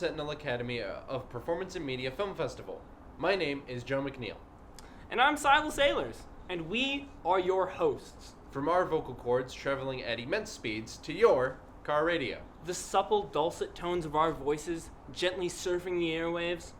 Sentinel Academy of Performance and Media Film Festival. My name is Joe McNeil. And I'm Silas Sailors, and we are your hosts. From our vocal cords traveling at immense speeds to your car radio. The supple, dulcet tones of our voices gently surfing the airwaves.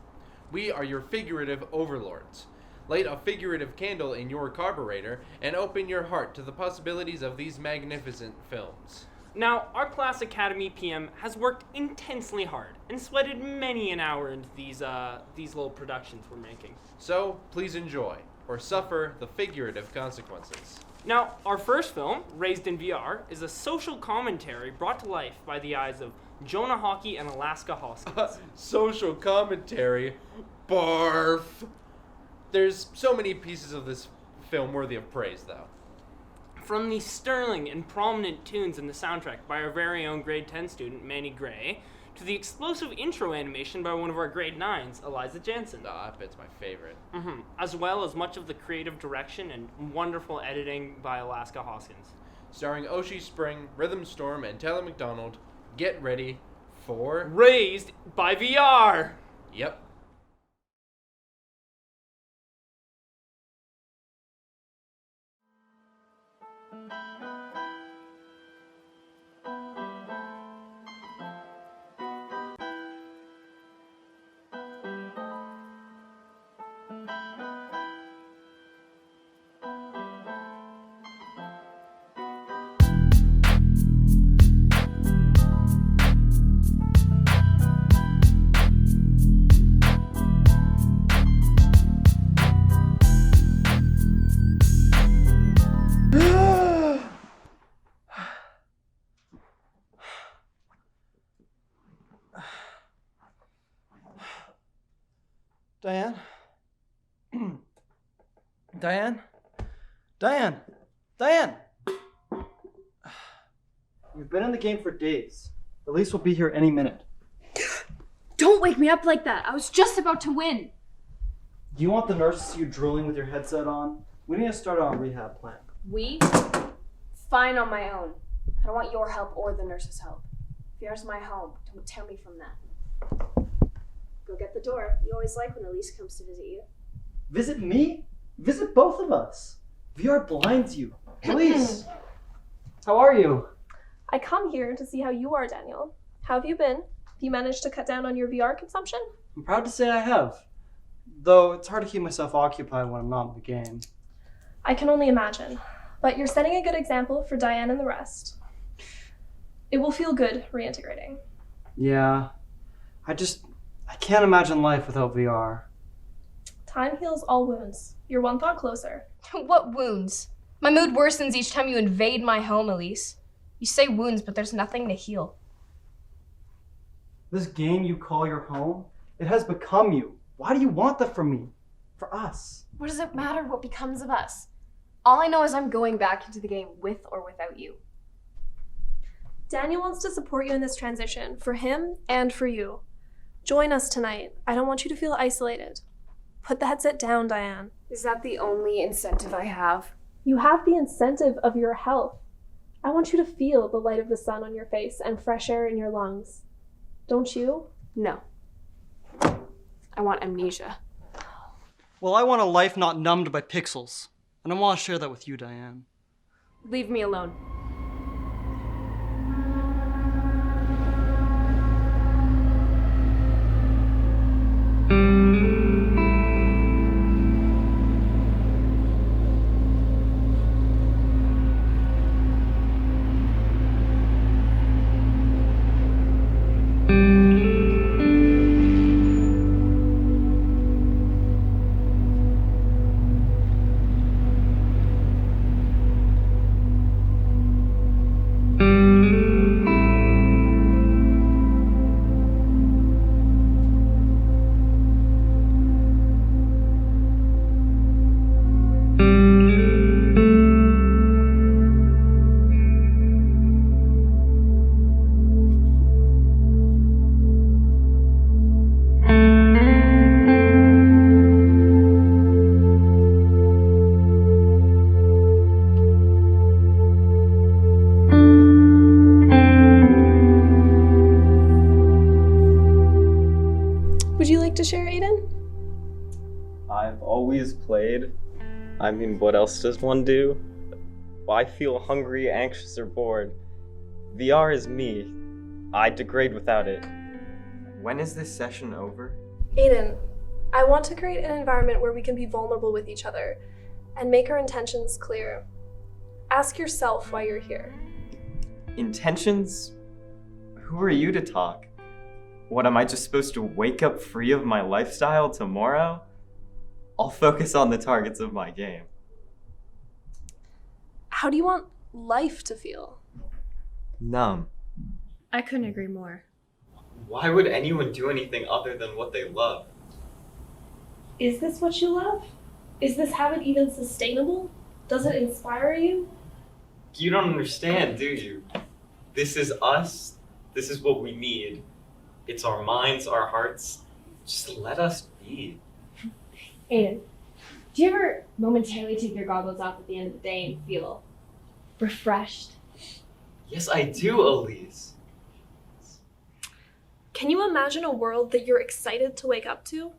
We are your figurative overlords. Light a figurative candle in your carburetor and open your heart to the possibilities of these magnificent films. Now, our Class Academy PM has worked intensely hard and sweated many an hour into these little productions we're making. So, please enjoy, or suffer the figurative consequences. Now, our first film, Raised in VR, is a social commentary brought to life by the eyes of Jonah Hockey and Alaska Hoskins. Social commentary? Barf! There's so many pieces of this film worthy of praise, though. From the sterling and prominent tunes in the soundtrack by our very own grade 10 student, Manny Gray, to the explosive intro animation by one of our grade 9s, Eliza Jansen. I bet it's my favorite. As well as much of the creative direction and wonderful editing by Alaska Hoskins. Starring Oshie Spring, Rhythm Storm, and Taylor McDonald, get ready for... Raised by VR! Yep. Diane? Diane? Diane! Diane! You've been in the game for days. Elise will be here any minute. Don't wake me up like that. I was just about to win. Do you want the nurse to see you drooling with your headset on? We need to start on a rehab plan. We? Fine on my own. I don't want your help or the nurse's help. VR's my home. Don't tear me from that. Go get the door. You always like when Elise comes to visit you. Visit me? Visit both of us. VR blinds you. Elise! How are you? I come here to see how you are, Daniel. How have you been? Have you managed to cut down on your VR consumption? I'm proud to say I have. Though it's hard to keep myself occupied when I'm not in the game. I can only imagine. But you're setting a good example for Diane and the rest. It will feel good reintegrating. Yeah. I can't imagine life without VR. Time heals all wounds. You're one thought closer. What wounds? My mood worsens each time you invade my home, Elise. You say wounds, but there's nothing to heal. This game you call your home, it has become you. Why do you want that from me? For us. What does it matter what becomes of us? All I know is I'm going back into the game with or without you. Daniel wants to support you in this transition, for him and for you. Join us tonight. I don't want you to feel isolated. Put the headset down, Diane. Is that the only incentive I have? You have the incentive of your health. I want you to feel the light of the sun on your face and fresh air in your lungs. Don't you? No. I want amnesia. Well, I want a life not numbed by pixels. And I want to share that with you, Diane. Leave me alone. always played. I mean, what else does one do? Why feel hungry, anxious, or bored? VR is me. I degrade without it. When is this session over? Aiden, I want to create an environment where we can be vulnerable with each other and make our intentions clear. Ask yourself why you're here. Intentions? Who are you to talk? What, am I just supposed to wake up free of my lifestyle tomorrow? I'll focus on the targets of my game. How do you want life to feel? Numb. I couldn't agree more. Why would anyone do anything other than what they love? Is this what you love? Is this habit even sustainable? Does it inspire you? You don't understand, do you? This is us. This is what we need. It's our minds, our hearts. Just let us be. Aiden, do you ever momentarily take your goggles off at the end of the day and feel refreshed? Yes, I do, Elise. Can you imagine a world that you're excited to wake up to?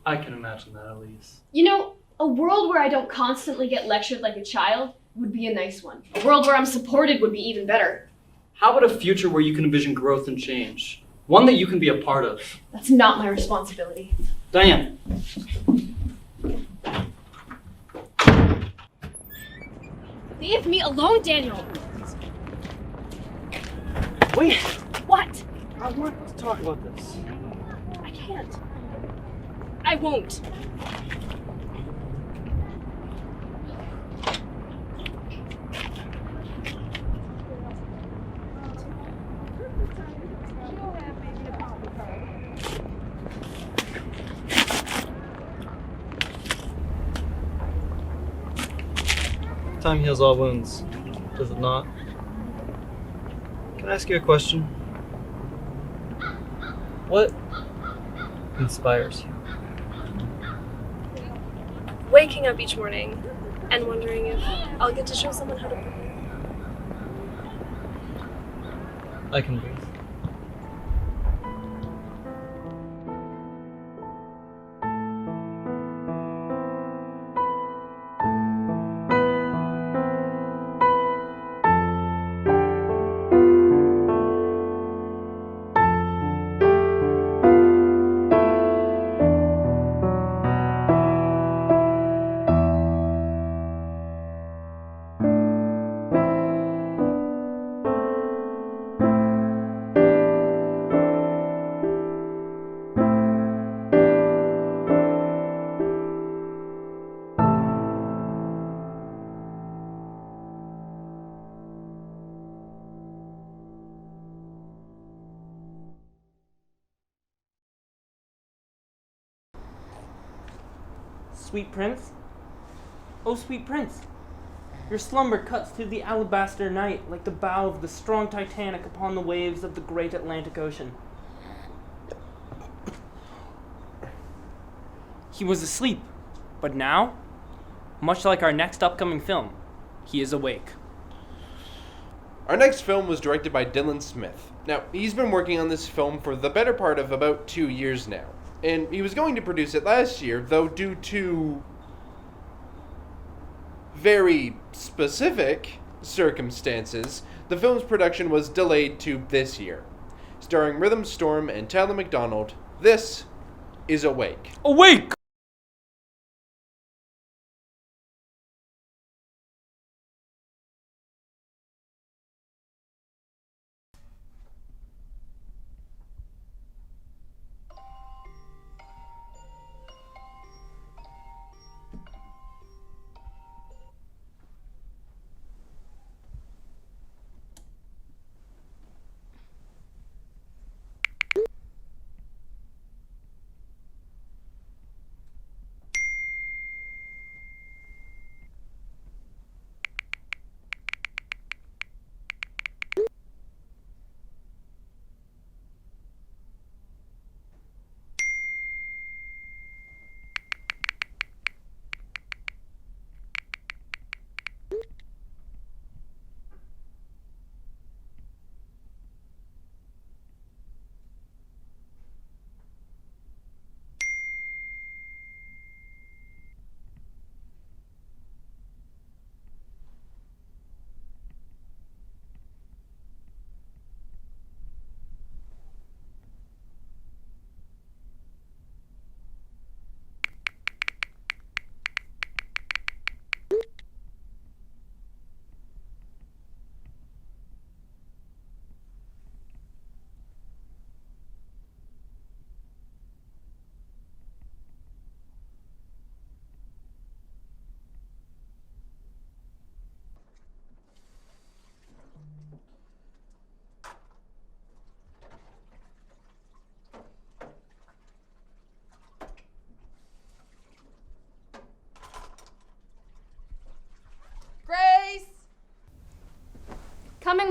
I can imagine that, Elise. You know, a world where I don't constantly get lectured like a child would be a nice one. A world where I'm supported would be even better. How about a future where you can envision growth and change? One that you can be a part of. That's not my responsibility. Diane. Leave me alone, Daniel! Wait! What? I want to talk about this. I can't. I won't. Time heals all wounds, does it not? Can I ask you a question? What inspires you? Waking up each morning and wondering if I'll get to show someone how to breathe. I can breathe. Sweet prince? Oh, sweet prince, your slumber cuts through the alabaster night like the bow of the strong Titanic upon the waves of the great Atlantic Ocean. He was asleep, but now, much like our next upcoming film, he is awake. Our next film was directed by Dylan Smith. Now, he's been working on this film for the better part of about 2 years now. And he was going to produce it last year, though due to very specific circumstances, the film's production was delayed to this year. Starring Rhythm Storm and Tyler McDonald, this is Awake. Awake!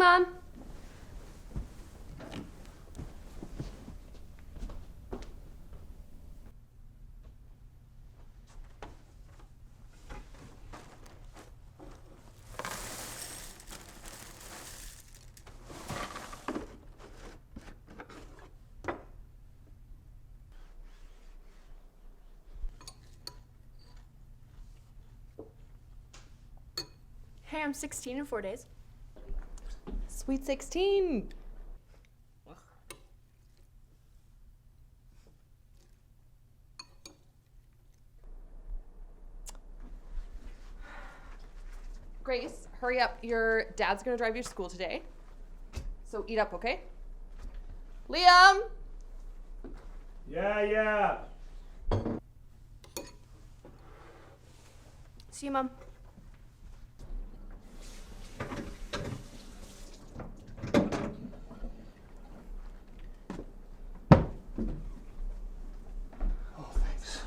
Mom. Hey, I'm 16 in 4 days. Sweet 16. Grace, hurry up. Your dad's gonna drive you to school today. So eat up, okay? Liam! Yeah. See you, Mom. Oh, thanks.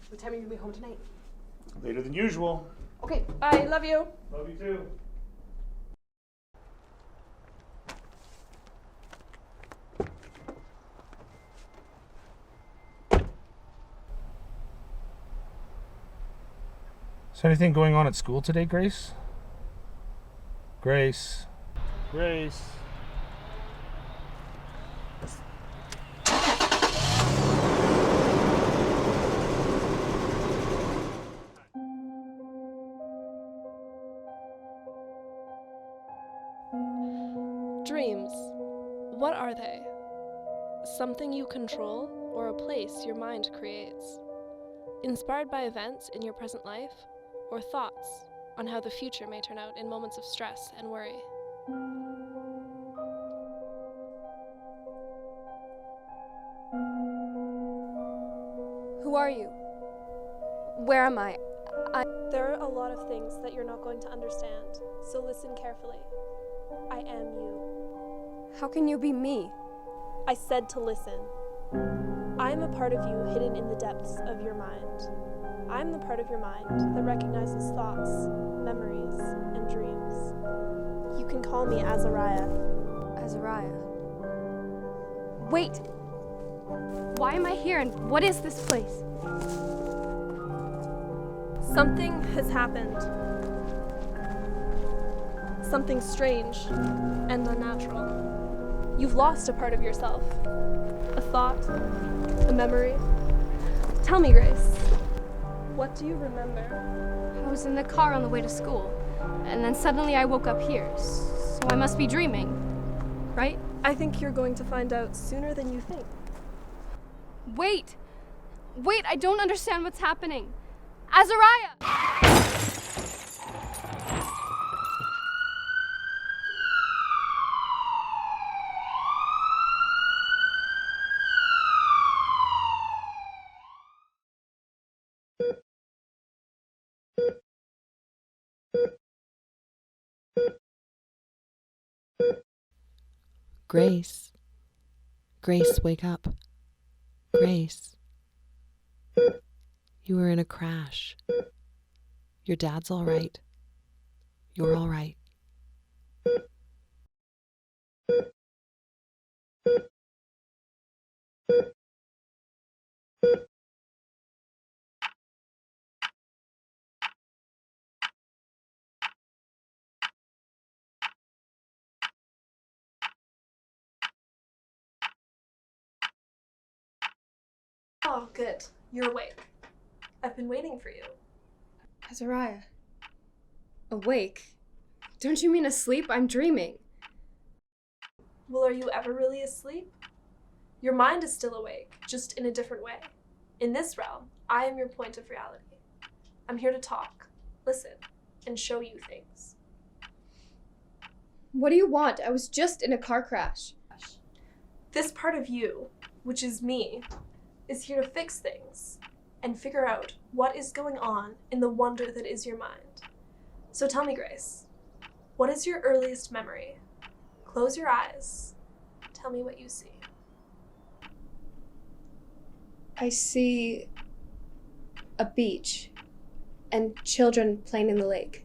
What time are you gonna be home tonight? Later than usual. Okay, bye. Love you. Love you too. Is there anything going on at school today, Grace? Grace. Dreams. What are they? Something you control or a place your mind creates? Inspired by events in your present life or thoughts on how the future may turn out in moments of stress and worry? Who are you? Where am I? There are a lot of things that you're not going to understand, so listen carefully. I am you. How can you be me? I said to listen. I am a part of you hidden in the depths of your mind. I am the part of your mind that recognizes thoughts, memories, and dreams. You can call me Azariah. Azariah. Wait! Why am I here and what is this place? Something has happened. Something strange and unnatural. You've lost a part of yourself. A thought, a memory. Tell me, Grace, what do you remember? I was in the car on the way to school, and then suddenly I woke up here, so I must be dreaming, right? I think you're going to find out sooner than you think. Wait! Wait, I don't understand what's happening. Azariah! Grace. Grace, wake up. Grace. You were in a crash. Your dad's all right. You're all right. Oh, good. You're awake. I've been waiting for you. Azariah. Awake? Don't you mean asleep? I'm dreaming. Well, are you ever really asleep? Your mind is still awake, just in a different way. In this realm, I am your point of reality. I'm here to talk, listen, and show you things. What do you want? I was just in a car crash. This part of you, which is me, is here to fix things and figure out what is going on in the wonder that is your mind. So tell me, Grace, what is your earliest memory? Close your eyes. Tell me what you see. I see a beach and children playing in the lake.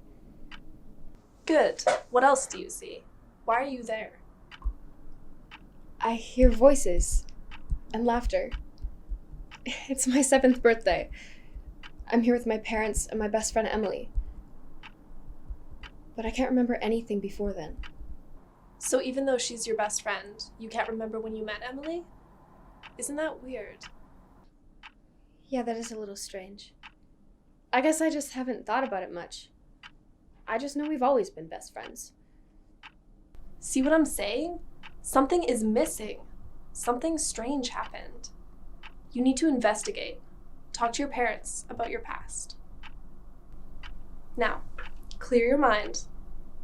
Good. What else do you see? Why are you there? I hear voices and laughter. It's my 7th birthday. I'm here with my parents and my best friend Emily. But I can't remember anything before then. So even though she's your best friend, you can't remember when you met Emily? Isn't that weird? Yeah, that is a little strange. I guess I just haven't thought about it much. I just know we've always been best friends. See what I'm saying? Something is missing. Something strange happened. You need to investigate. Talk to your parents about your past. Now, clear your mind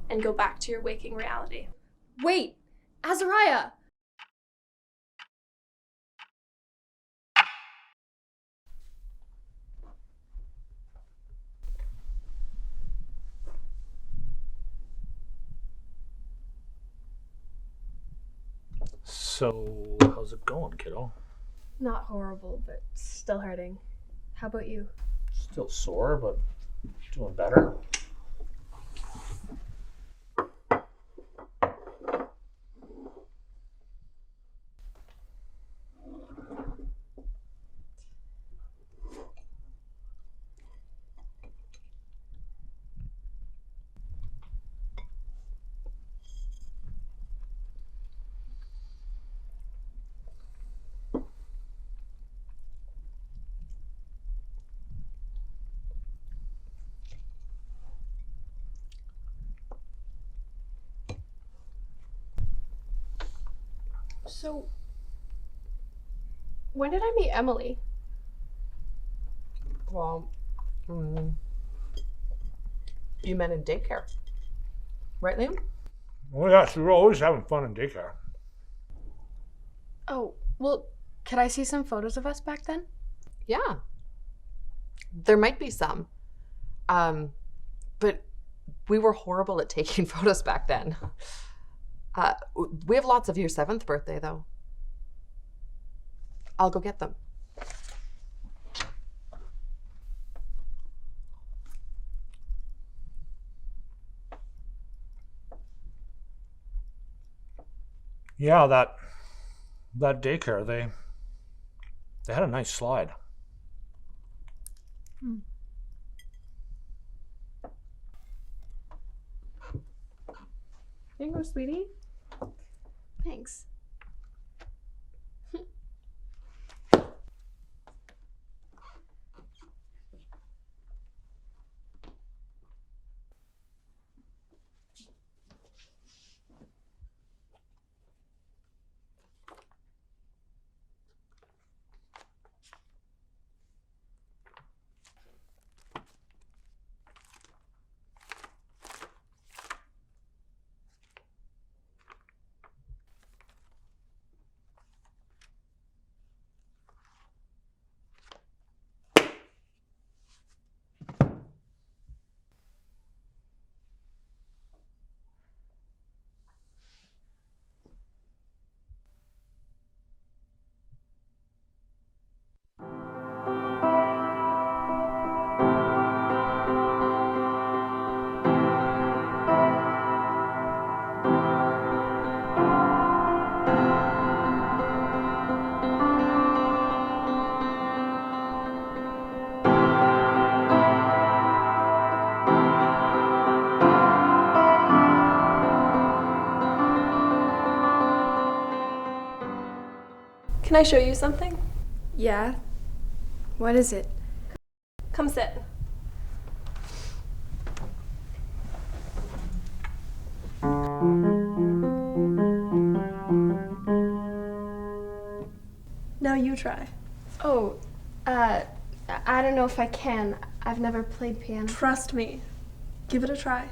and go back to your waking reality. Wait! Azariah! So, how's it going, kiddo? Not horrible, but still hurting. How about you? Still sore, but doing better. So, when did I meet Emily? Well, you met in daycare. Right, Liam? Well, yeah, we were always having fun in daycare. Oh, well, could I see some photos of us back then? Yeah. There might be some. But we were horrible at taking photos back then. We have lots of your 7th birthday, though. I'll go get them. Yeah, that daycare, they had a nice slide. Here you go, sweetie. Thanks. Can I show you something? Yeah? What is it? Come sit. Now you try. Oh, I don't know if I can. I've never played piano. Trust me. Give it a try.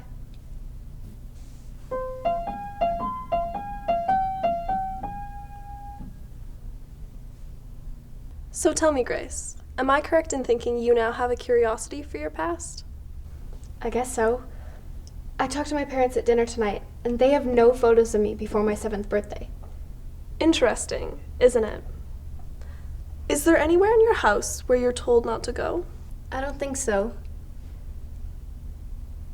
So tell me, Grace, am I correct in thinking you now have a curiosity for your past? I guess so. I talked to my parents at dinner tonight, and they have no photos of me before my 7th birthday. Interesting, isn't it? Is there anywhere in your house where you're told not to go? I don't think so.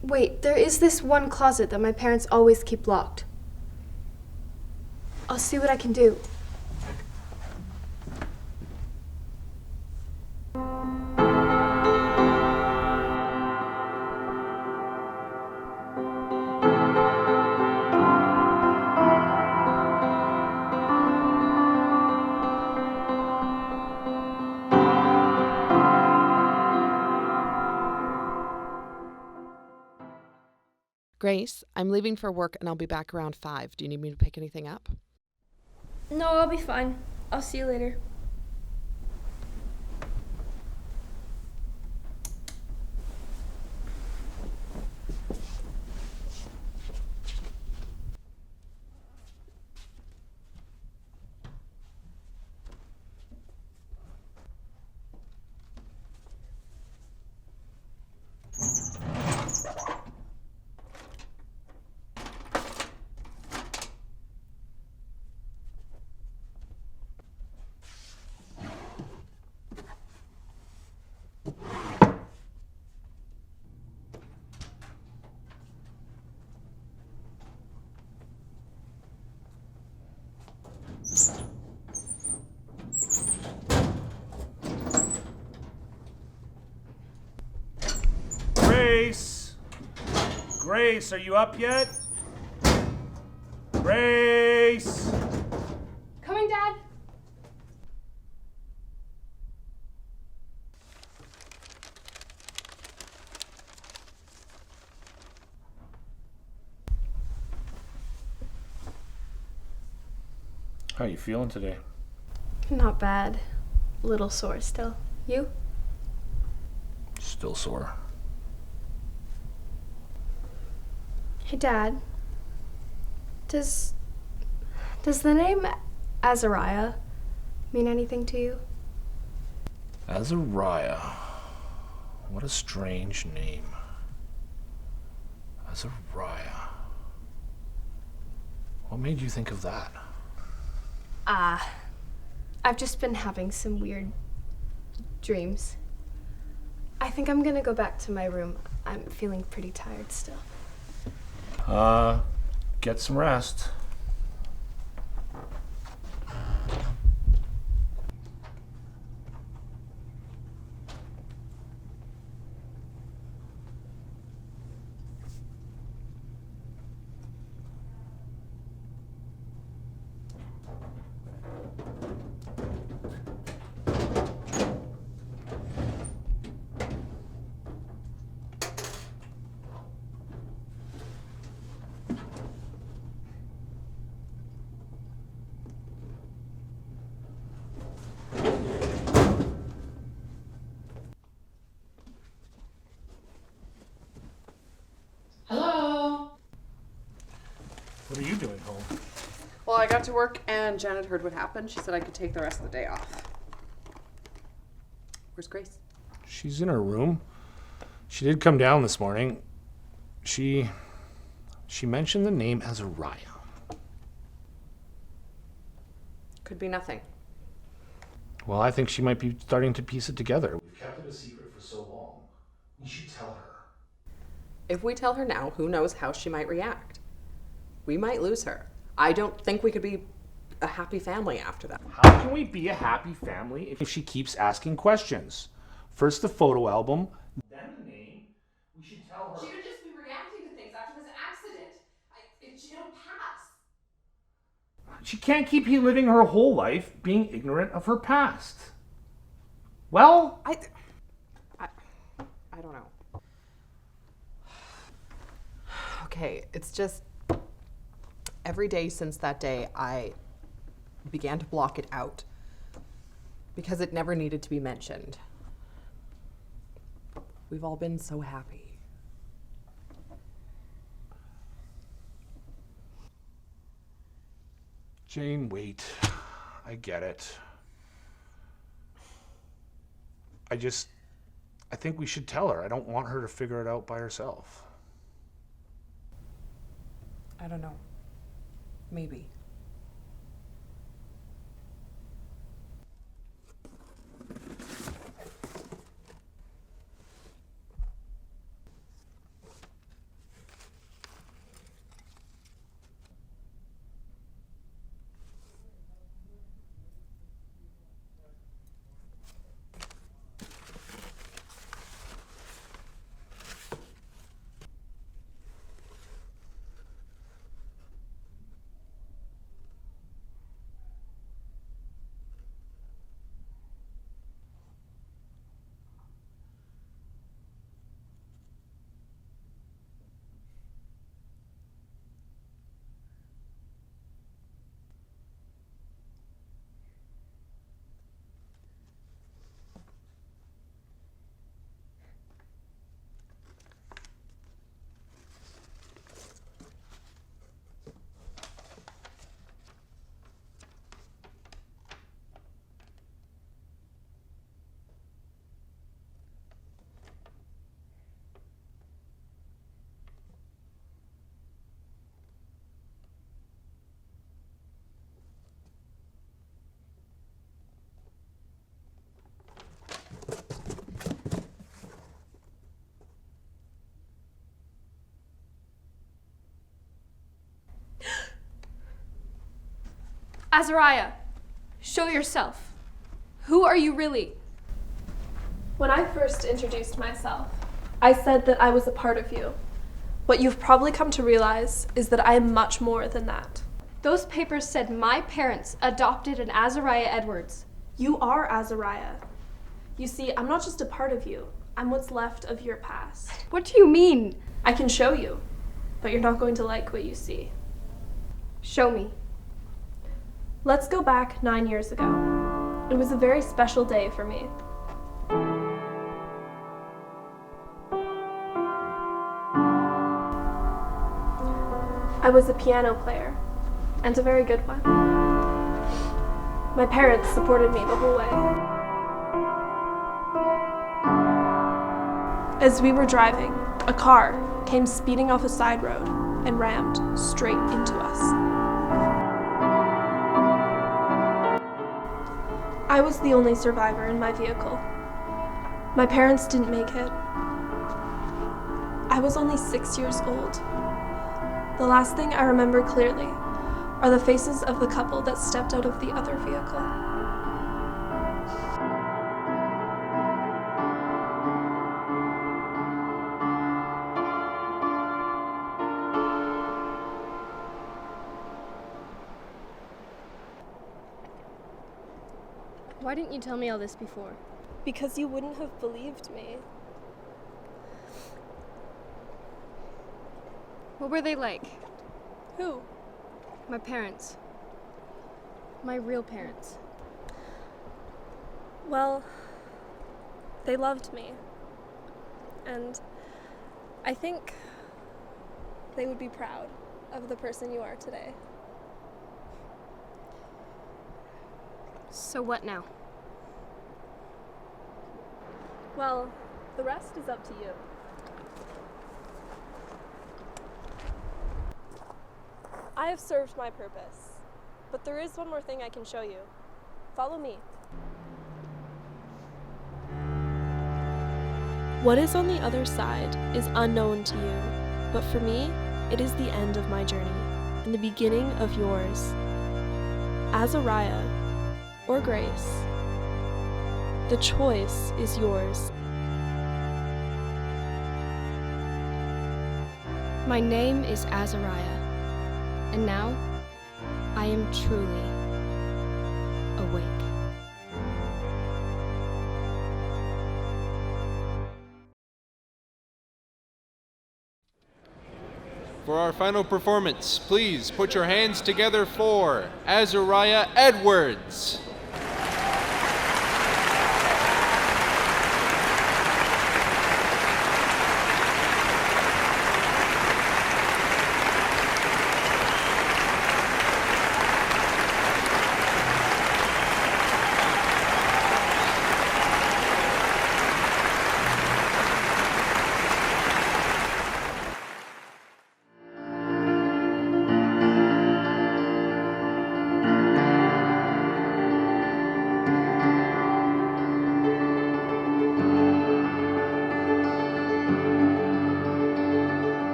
Wait, there is this one closet that my parents always keep locked. I'll see what I can do. Grace, I'm leaving for work and I'll be back around 5. Do you need me to pick anything up? No, I'll be fine. I'll see you later. Grace! Grace, are you up yet? Grace! Coming, Dad. How are you feeling today? Not bad. A little sore still. You? Still sore. Hey, Dad. Does the name Azariah mean anything to you? Azariah. What a strange name. Azariah. What made you think of that? I've just been having some weird dreams. I think I'm gonna go back to my room. I'm feeling pretty tired still. Get some rest. Hello? What are you doing home? Well, I got to work and Janet heard what happened. She said I could take the rest of the day off. Where's Grace? She's in her room. She did come down this morning. She mentioned the name Azariah. Could be nothing. Well, I think she might be starting to piece it together. We've kept it a secret for so long. We should tell her. If we tell her now, who knows how she might react? We might lose her. I don't think we could be a happy family after that. How can we be a happy family if she keeps asking questions? First the photo album, then the name. We should tell her. She could just be reacting to things after this accident. She'll pass. She can't keep living her whole life being ignorant of her past. Well, I don't know. Okay, it's just every day since that day I began to block it out because it never needed to be mentioned. We've all been so happy. Jane, wait. I get it. I think we should tell her. I don't want her to figure it out by herself. I don't know. Maybe. Azariah, show yourself. Who are you really? When I first introduced myself, I said that I was a part of you. What you've probably come to realize is that I am much more than that. Those papers said my parents adopted an Azariah Edwards. You are Azariah. You see, I'm not just a part of you. I'm what's left of your past. What do you mean? I can show you, but you're not going to like what you see. Show me. Let's go back 9 years ago. It was a very special day for me. I was a piano player, and a very good one. My parents supported me the whole way. As we were driving, a car came speeding off a side road and rammed straight into us. I was the only survivor in my vehicle. My parents didn't make it. I was only 6 years old. The last thing I remember clearly are the faces of the couple that stepped out of the other vehicle. Why didn't you tell me all this before? Because you wouldn't have believed me. What were they like? Who? My parents. My real parents. Well, they loved me. And I think they would be proud of the person you are today. So what now? Well, the rest is up to you. I have served my purpose, but there is one more thing I can show you. Follow me. What is on the other side is unknown to you, but for me, it is the end of my journey and the beginning of yours. Azariah or Grace, the choice is yours. My name is Azariah, and now I am truly awake. For our final performance, please put your hands together for Azariah Edwards.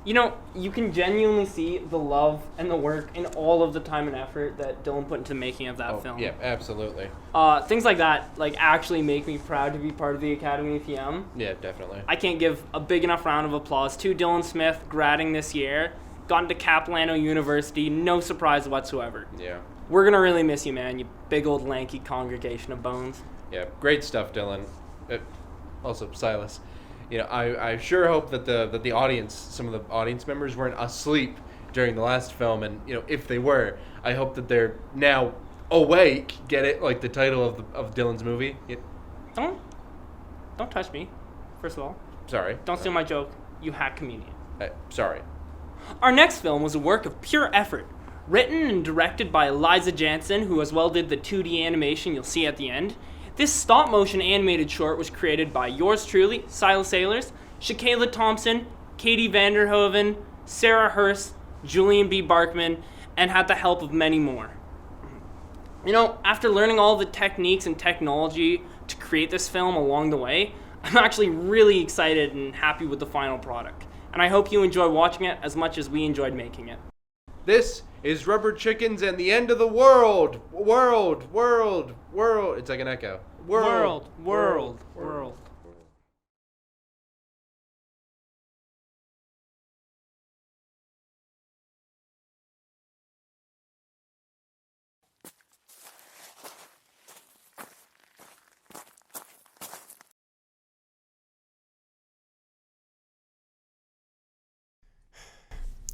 You know, you can genuinely see the love and the work and all of the time and effort that Dylan put into the making of that film. Yeah, absolutely. Things like that, like, actually make me proud to be part of the Academy of PM. Yeah, definitely. I can't give a big enough round of applause to Dylan Smith, gradding this year, gone to Capilano University, no surprise whatsoever. Yeah. We're gonna really miss you, man, you big old lanky congregation of bones. Yeah, great stuff, Dylan. Also, Silas. You know, I sure hope that the audience, some of the audience members, weren't asleep during the last film, and you know, if they were, I hope that they're now awake. Get it? Like the title of Dylan's movie. Don't touch me. First of all, sorry. Don't steal my joke, you hack comedian. Sorry. Our next film was a work of pure effort, written and directed by Eliza Jansen, who as well did the 2D animation you'll see at the end. This stop-motion animated short was created by yours truly, Silas Sailors, Shakayla Thompson, Katie Vanderhoven, Sarah Hurst, Julian B. Barkman, and had the help of many more. You know, after learning all the techniques and technology to create this film along the way, I'm actually really excited and happy with the final product. And I hope you enjoy watching it as much as we enjoyed making it. This is Rubber Chickens and the End of the World. World. It's like an echo. World.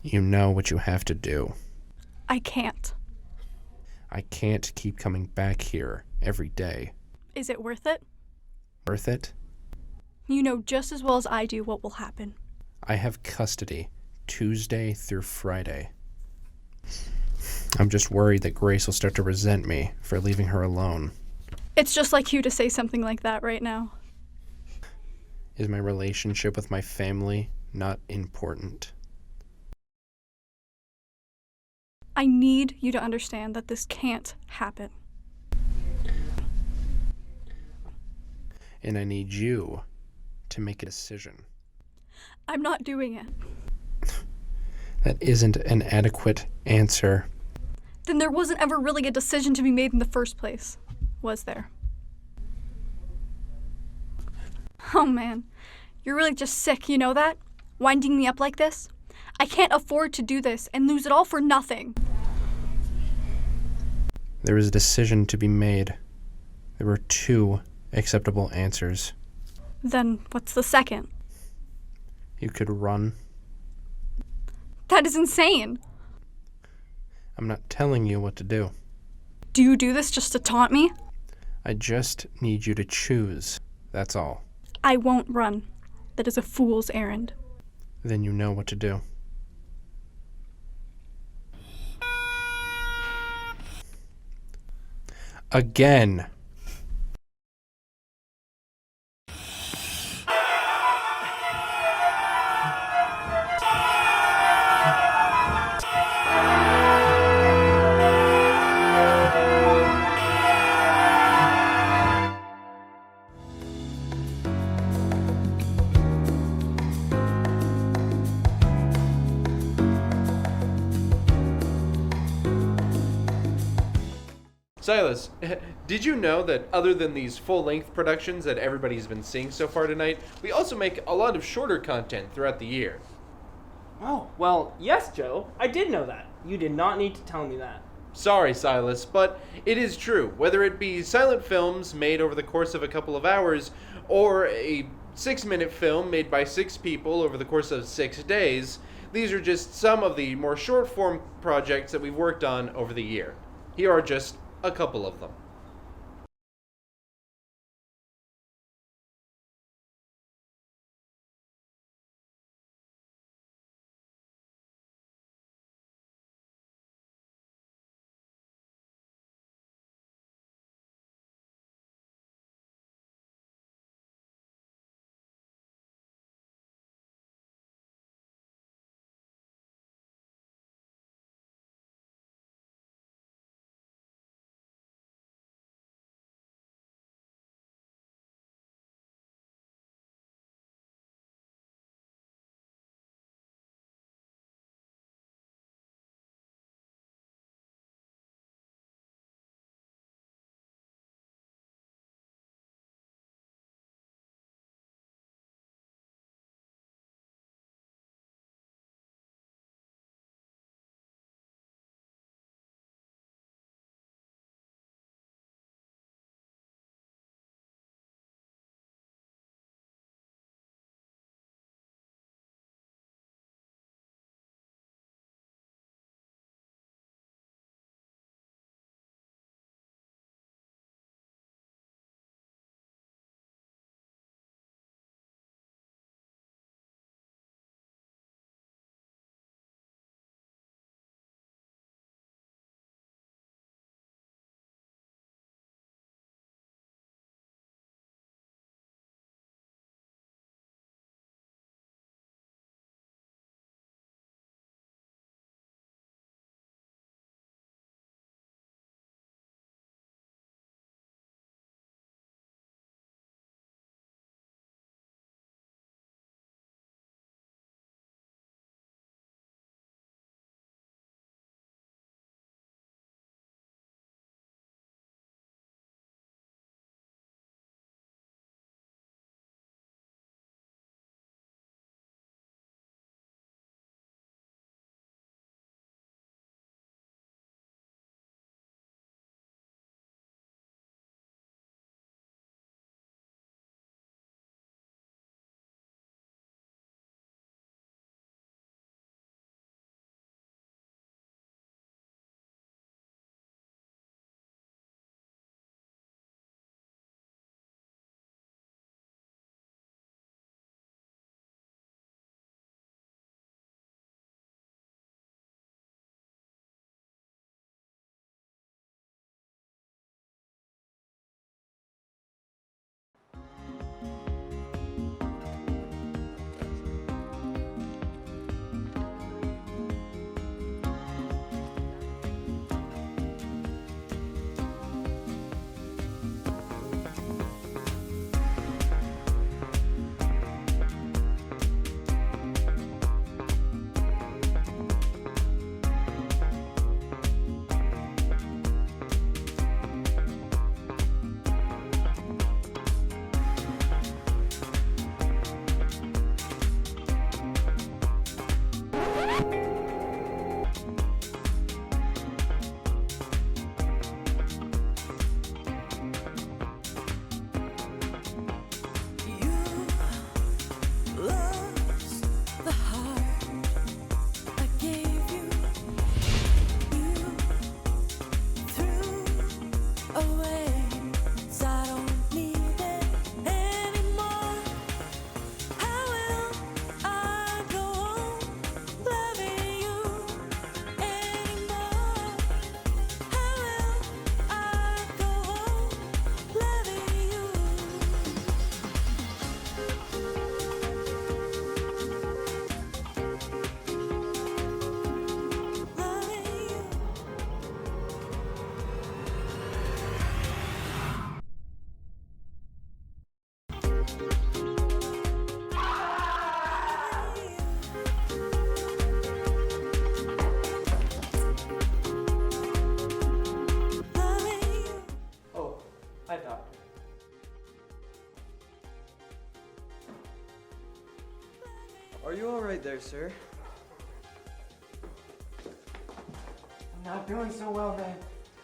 You know what you have to do. I can't. I can't keep coming back here every day. Is it worth it? Worth it? You know just as well as I do what will happen. I have custody Tuesday through Friday. I'm just worried that Grace will start to resent me for leaving her alone. It's just like you to say something like that right now. Is my relationship with my family not important? I need you to understand that this can't happen. And I need you to make a decision. I'm not doing it. That isn't an adequate answer. Then there wasn't ever really a decision to be made in the first place, was there? Oh man, you're really just sick, you know that? Winding me up like this? I can't afford to do this and lose it all for nothing. There was a decision to be made. There were 2 acceptable answers. Then what's the second? You could run. That is insane. I'm not telling you what to do. Do you do this just to taunt me? I just need you to choose. That's all. I won't run. That is a fool's errand. Then you know what to do. Again. Silas, did you know that other than these full-length productions that everybody's been seeing so far tonight, we also make a lot of shorter content throughout the year? Oh, well, yes, Joe. I did know that. You did not need to tell me that. Sorry, Silas, but it is true. Whether it be silent films made over the course of a couple of hours, or a 6-minute film made by 6 people over the course of 6 days, these are just some of the more short-form projects that we've worked on over the year. Here are just a couple of them. Hi, Doctor. Are you alright there, sir? I'm not doing so well, man.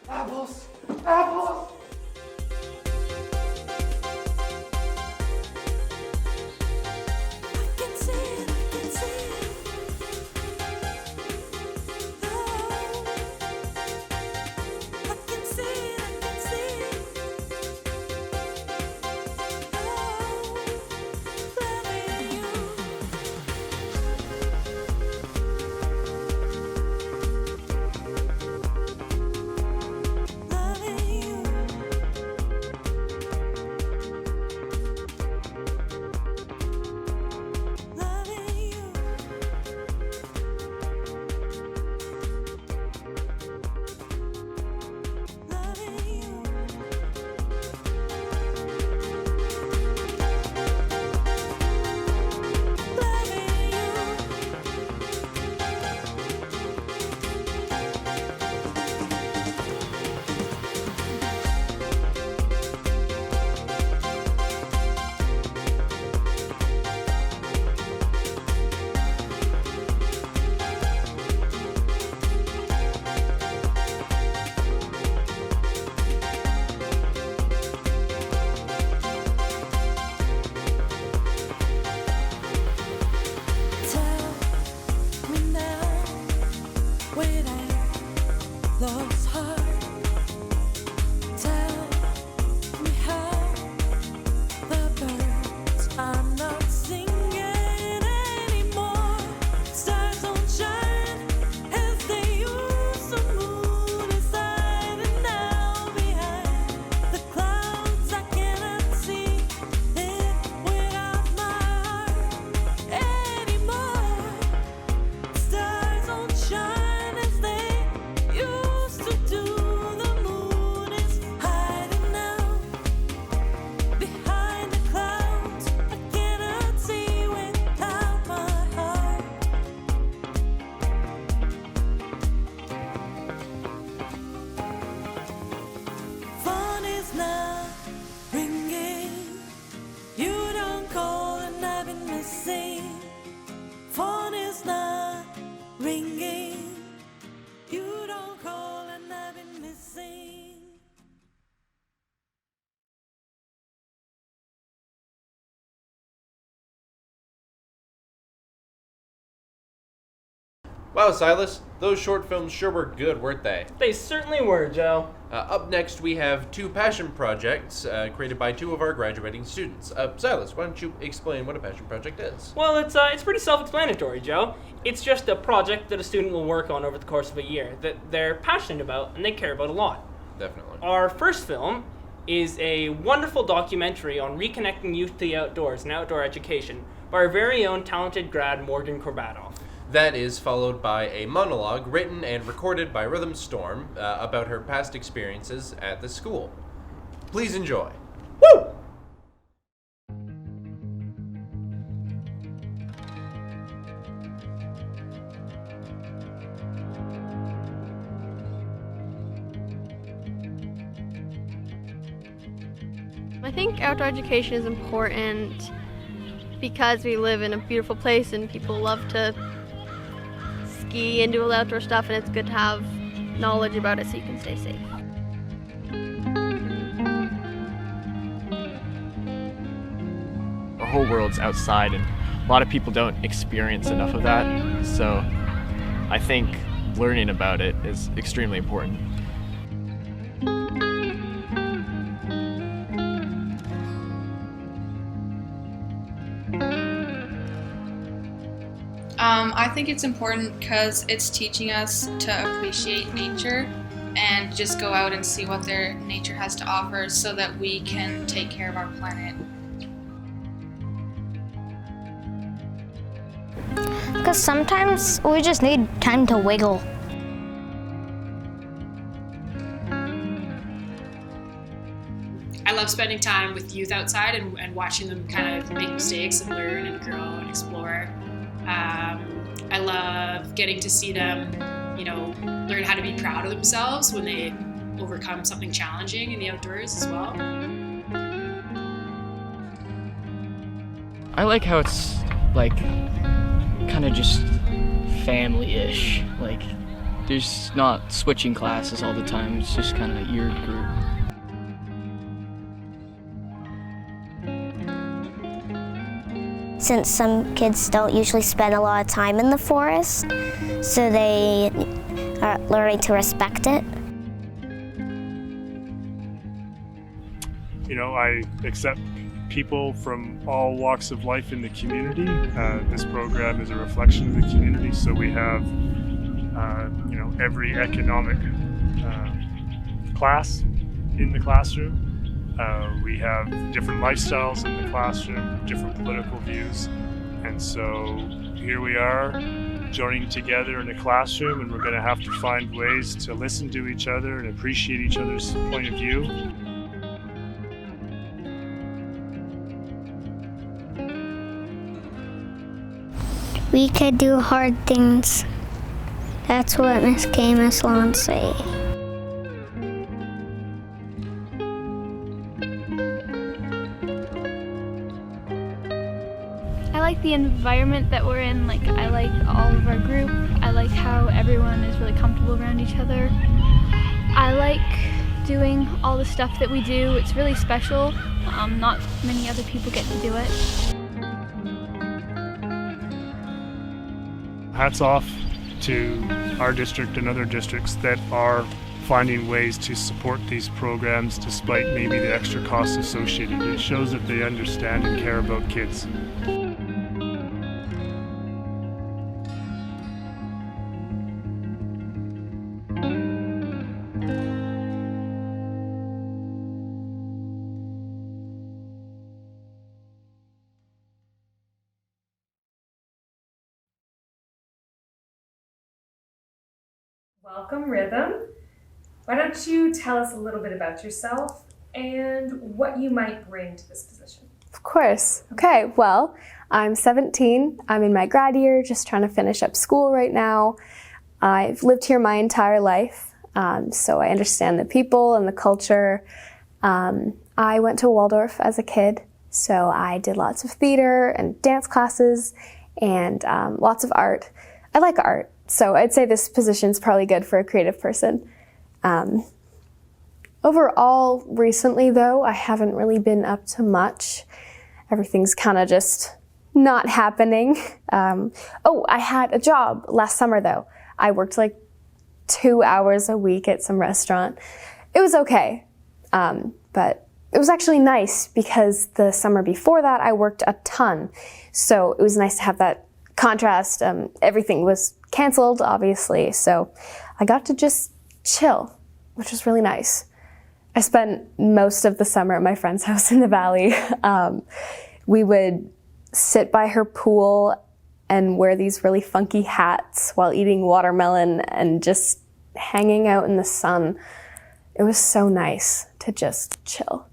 Apples! Apples! Wow, Silas, those short films sure were good, weren't they? They certainly were, Joe. Up next, we have two passion projects created by two of our graduating students. Silas, why don't you explain what a passion project is? Well, it's pretty self-explanatory, Joe. It's just a project that a student will work on over the course of a year that they're passionate about and they care about a lot. Definitely. Our first film is a wonderful documentary on reconnecting youth to the outdoors and outdoor education by our very own talented grad, Morgan Korbatoff. That is followed by a monologue written and recorded by Rhythm Storm about her past experiences at the school. Please enjoy. Woo! I think outdoor education is important because we live in a beautiful place and people love to ski and do all the outdoor stuff, and it's good to have knowledge about it so you can stay safe. Our whole world's outside, and a lot of people don't experience enough of that, so I think learning about it is extremely important. I think it's important because it's teaching us to appreciate nature and just go out and see what their nature has to offer so that we can take care of our planet. Because sometimes we just need time to wiggle. I love spending time with youth outside and watching them kind of make mistakes and learn and grow and explore. I love getting to see them, learn how to be proud of themselves when they overcome something challenging in the outdoors as well. I like how it's like kind of just family-ish. Like there's not switching classes all the time. It's just kind of your group. Since some kids don't usually spend a lot of time in the forest, so they are learning to respect it. I accept people from all walks of life in the community. This program is a reflection of the community, so we have, every economic class in the classroom. We have different lifestyles in the classroom, different political views, and so here we are joining together in a classroom, and we're going to have to find ways to listen to each other and appreciate each other's point of view. We could do hard things. That's what Miss Kay, Miss Lon say. I like the environment that we're in. I like all of our group. I like how everyone is really comfortable around each other. I like doing all the stuff that we do. It's really special. Not many other people get to do it. Hats off to our district and other districts that are finding ways to support these programs despite maybe the extra costs associated. It shows that they understand and care about kids. Welcome, Rhythm. Why don't you tell us a little bit about yourself and what you might bring to this position? Of course. Okay, well, I'm 17. I'm in my grad year, just trying to finish up school right now. I've lived here my entire life, so I understand the people and the culture. I went to Waldorf as a kid, so I did lots of theater and dance classes and lots of art. I like art. So I'd say this position's probably good for a creative person. Overall, recently though, I haven't really been up to much. Everything's kind of just not happening. I had a job last summer though. I worked 2 hours a week at some restaurant. It was okay, but it was actually nice because the summer before that I worked a ton. So it was nice to have that contrast. Everything was canceled, obviously, so I got to just chill, which was really nice. I spent most of the summer at my friend's house in the valley. We would sit by her pool and wear these really funky hats while eating watermelon and just hanging out in the sun. It was so nice to just chill.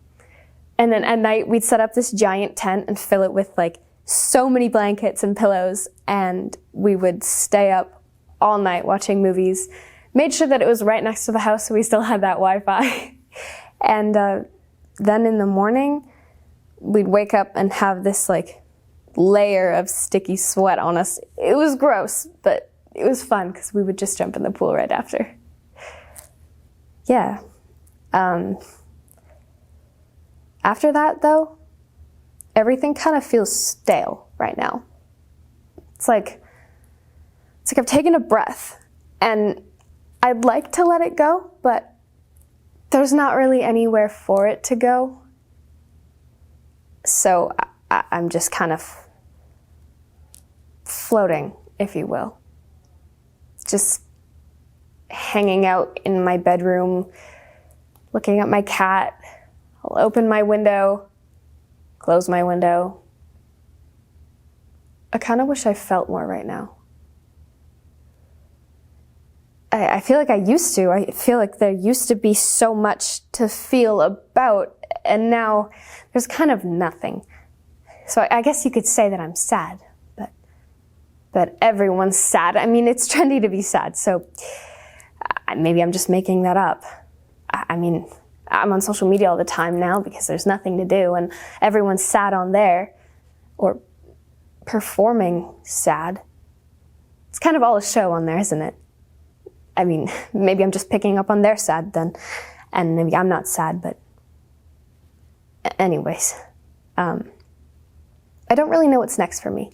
And then at night, we'd set up this giant tent and fill it with so many blankets and pillows, and we would stay up all night watching movies. Made sure that it was right next to the house so we still had that Wi-Fi. And then in the morning, we'd wake up and have this layer of sticky sweat on us. It was gross, but it was fun because we would just jump in the pool right after. Yeah. After that though, everything kind of feels stale right now. It's like I've taken a breath and I'd like to let it go, but there's not really anywhere for it to go. So I'm just kind of floating if you will. Just hanging out in my bedroom, looking at my cat. I'll open my window, close my window. I kind of wish I felt more right now. I feel like I used to. I feel like there used to be so much to feel about, and now there's kind of nothing. So I guess you could say that I'm sad, but everyone's sad. I mean, it's trendy to be sad, so maybe I'm just making that up. I mean, I'm on social media all the time now because there's nothing to do, and everyone's sad on there, or performing sad. It's kind of all a show on there, isn't it? I mean, maybe I'm just picking up on their sad then, and maybe I'm not sad, but anyways, I don't really know what's next for me.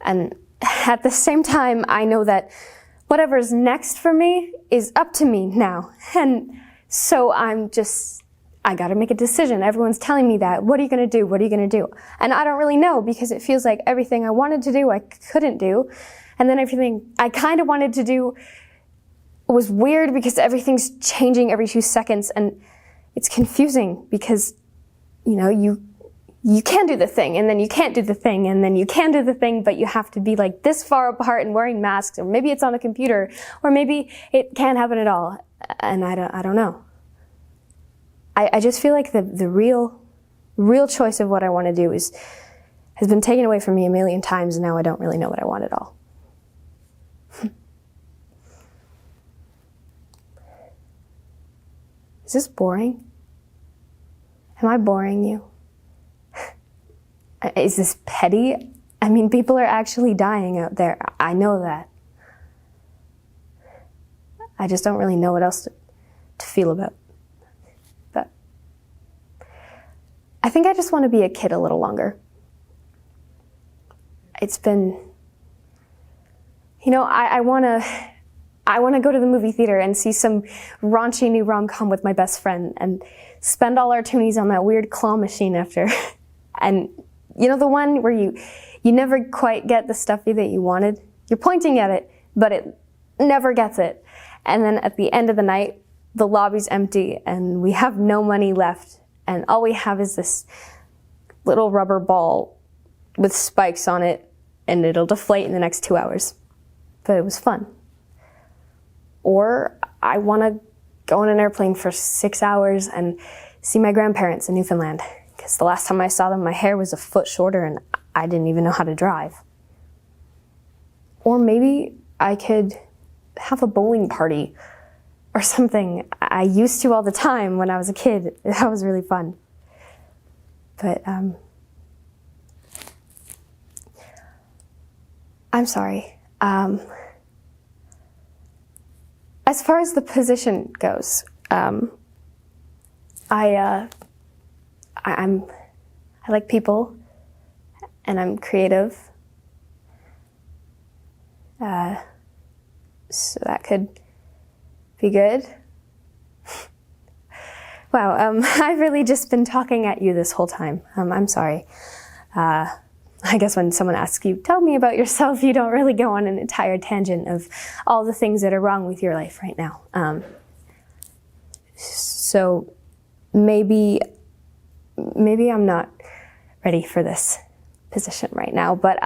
And at the same time, I know that whatever's next for me is up to me now. And so I gotta make a decision. Everyone's telling me that. What are you gonna do? What are you gonna do? And I don't really know because it feels like everything I wanted to do, I couldn't do. And then everything I kind of wanted to do was weird because everything's changing every 2 seconds, and it's confusing because, you know, you can do the thing, and then you can't do the thing, and then you can do the thing, but you have to be like this far apart and wearing masks, or maybe it's on a computer, or maybe it can't happen at all, and I don't know. I just feel like the real choice of what I want to do has been taken away from me a million times, and now I don't really know what I want at all. Is this boring? Am I boring you? Is this petty? I mean, people are actually dying out there. I know that. I just don't really know what else to feel about. But I think I just want to be a kid a little longer. It's been, you know, I want to go to the movie theater and see some raunchy new rom-com with my best friend and spend all our toonies on that weird claw machine after. And you know the one where you never quite get the stuffy that you wanted? You're pointing at it, but it never gets it. And then at the end of the night, the lobby's empty and we have no money left. And all we have is this little rubber ball with spikes on it, and it'll deflate in the next 2 hours. But it was fun. Or I want to go on an airplane for 6 hours and see my grandparents in Newfoundland. Because the last time I saw them, my hair was a foot shorter and I didn't even know how to drive. Or maybe I could have a bowling party or something. I used to all the time when I was a kid. That was really fun. But, I'm sorry. As far as the position goes, I like people, and I'm creative. So that could be good. Wow, I've really just been talking at you this whole time. I'm sorry. I guess when someone asks you, tell me about yourself, you don't really go on an entire tangent of all the things that are wrong with your life right now. So maybe I'm not ready for this position right now, but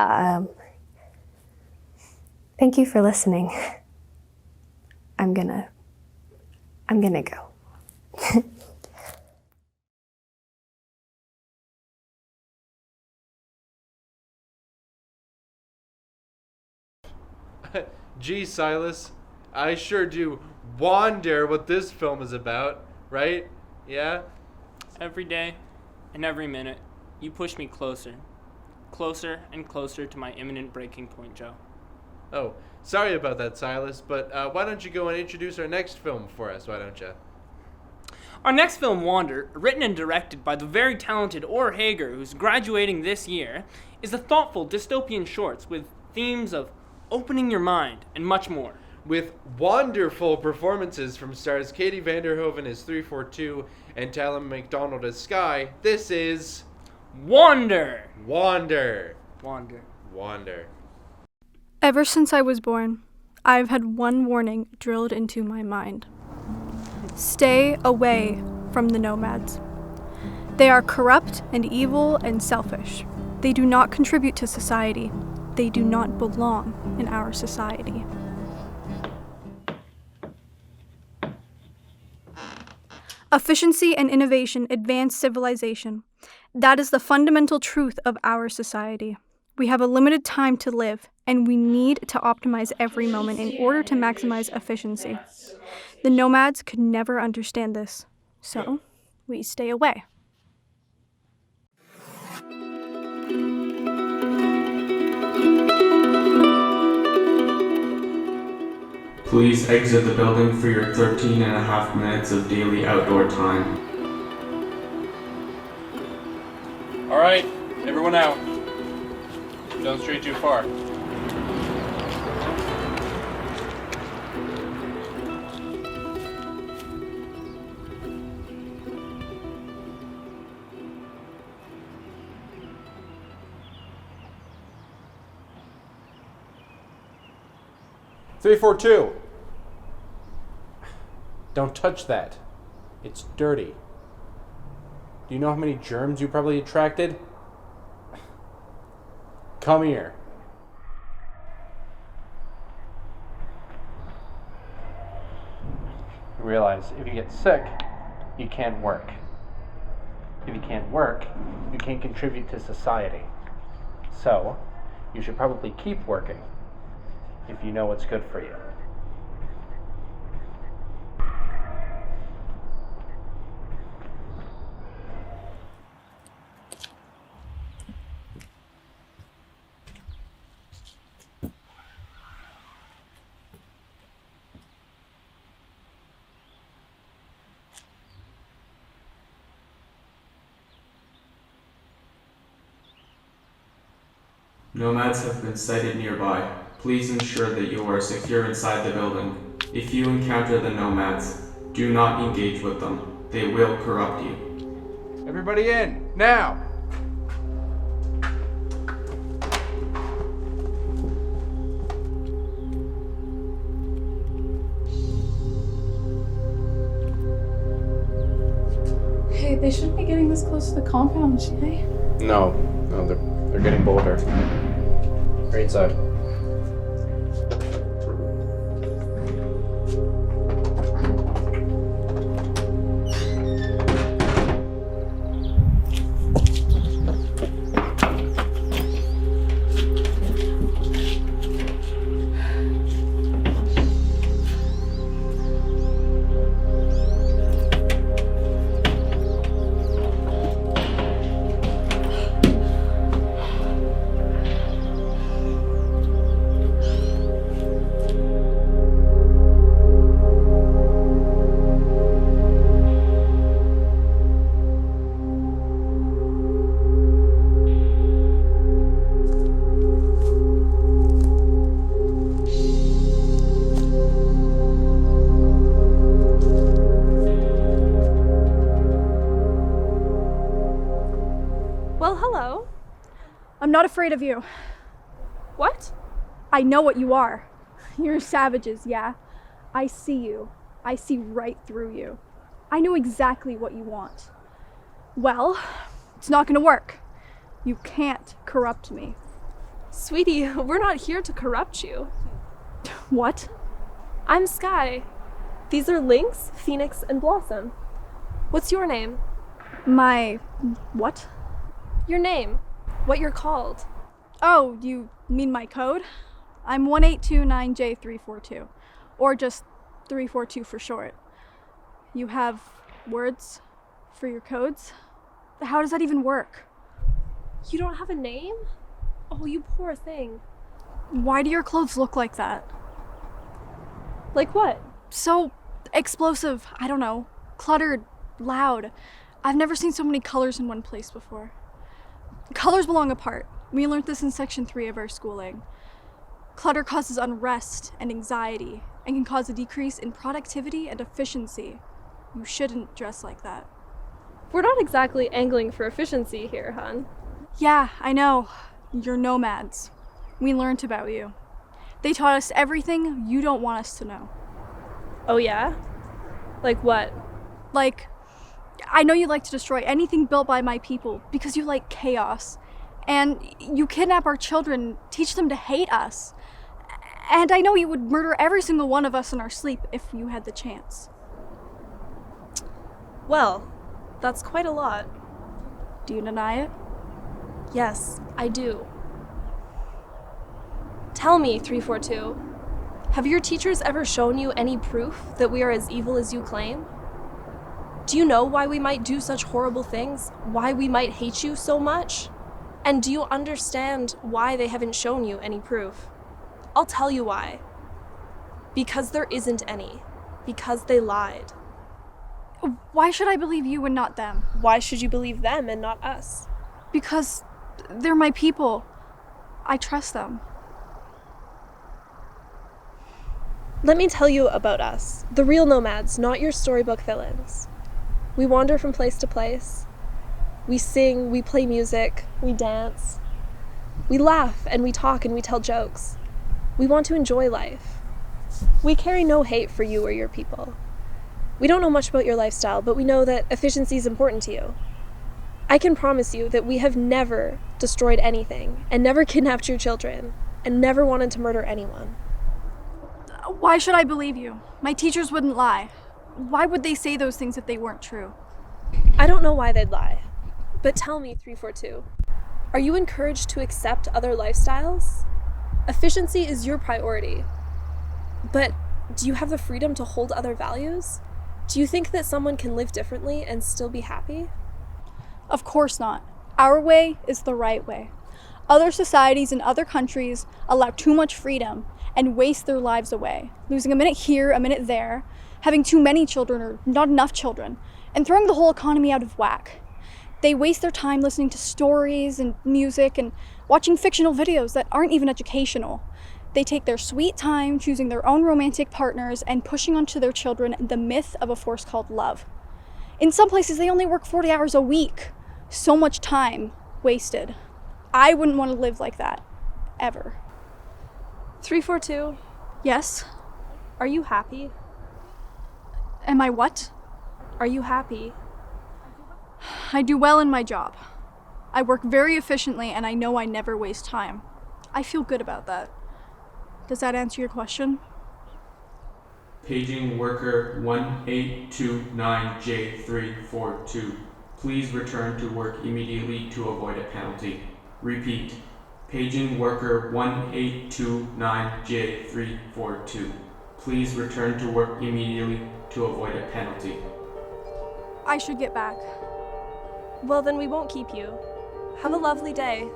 thank you for listening. I'm gonna go. Gee, Silas, I sure do wonder what this film is about, right? Yeah? Every day and every minute, you push me closer and closer to my imminent breaking point, Joe. Oh, sorry about that, Silas, but why don't you go and introduce our next film for us, why don't you? Our next film, Wander, written and directed by the very talented Orr Hager, who's graduating this year, is a thoughtful dystopian shorts with themes of opening your mind and much more. With wonderful performances from stars Katie Vanderhoven as 342 and Talon McDonald as Sky, this is... Wander! Wander. Wander. Wander. Ever since I was born, I've had one warning drilled into my mind. Stay away from the nomads. They are corrupt and evil and selfish. They do not contribute to society. They do not belong in our society. Efficiency and innovation advance civilization. That is the fundamental truth of our society. We have a limited time to live, and we need to optimize every moment in order to maximize efficiency. The nomads could never understand this, so we stay away. Please exit the building for your 13.5 minutes of daily outdoor time. All right, everyone out. Don't stray too far. Three, 4, 2. Don't touch that. It's dirty. Do you know how many germs you probably attracted? Come here. You realize if you get sick, you can't work. If you can't work, you can't contribute to society. So, you should probably keep working if you know what's good for you. Nomads have been sighted nearby. Please ensure that you are secure inside the building. If you encounter the nomads, do not engage with them. They will corrupt you. Everybody in, now! Hey, they shouldn't be getting this close to the compound, should they? No, they're getting bolder. Right side. Well, hello. I'm not afraid of you. What? I know what you are. You're savages, yeah. I see you. I see right through you. I know exactly what you want. Well, it's not gonna work. You can't corrupt me. Sweetie, we're not here to corrupt you. What? I'm Sky. These are Lynx, Phoenix, and Blossom. What's your name? My... what? Your name. What you're called. Oh, you mean my code? I'm 1829J342. Or just 342 for short. You have words for your codes? How does that even work? You don't have a name? Oh, you poor thing. Why do your clothes look like that? Like what? So explosive, I don't know. Cluttered, loud. I've never seen so many colors in one place before. Colors belong apart. We learned this in Section 3 of our schooling. Clutter causes unrest and anxiety and can cause a decrease in productivity and efficiency. You shouldn't dress like that. We're not exactly angling for efficiency here, hon. Yeah, I know. You're nomads. We learned about you. They taught us everything you don't want us to know. Oh yeah? Like what? Like, I know you like to destroy anything built by my people because you like chaos. And you kidnap our children, teach them to hate us. And I know you would murder every single one of us in our sleep if you had the chance. Well, that's quite a lot. Do you deny it? Yes, I do. Tell me, 342, have your teachers ever shown you any proof that we are as evil as you claim? Do you know why we might do such horrible things? Why we might hate you so much? And do you understand why they haven't shown you any proof? I'll tell you why. Because there isn't any. Because they lied. Why should I believe you and not them? Why should you believe them and not us? Because they're my people. I trust them. Let me tell you about us, the real nomads, not your storybook villains. We wander from place to place. We sing, we play music, we dance. We laugh and we talk and we tell jokes. We want to enjoy life. We carry no hate for you or your people. We don't know much about your lifestyle, but we know that efficiency is important to you. I can promise you that we have never destroyed anything, and never kidnapped your children, and never wanted to murder anyone. Why should I believe you? My teachers wouldn't lie. Why would they say those things if they weren't true? I don't know why they'd lie. But tell me, 342, are you encouraged to accept other lifestyles? Efficiency is your priority. But do you have the freedom to hold other values? Do you think that someone can live differently and still be happy? Of course not. Our way is the right way. Other societies in other countries allow too much freedom and waste their lives away, losing a minute here, a minute there, having too many children or not enough children, and throwing the whole economy out of whack. They waste their time listening to stories and music and watching fictional videos that aren't even educational. They take their sweet time choosing their own romantic partners and pushing onto their children the myth of a force called love. In some places, they only work 40 hours a week. So much time wasted. I wouldn't want to live like that, ever. 342? Yes? Are you happy? Am I what? Are you happy? I do well in my job. I work very efficiently and I know I never waste time. I feel good about that. Does that answer your question? Paging worker 1829J342. Please return to work immediately to avoid a penalty. Repeat. Paging worker 1829J342. Please return to work immediately to avoid a penalty. I should get back. Well, then we won't keep you. Have a lovely day.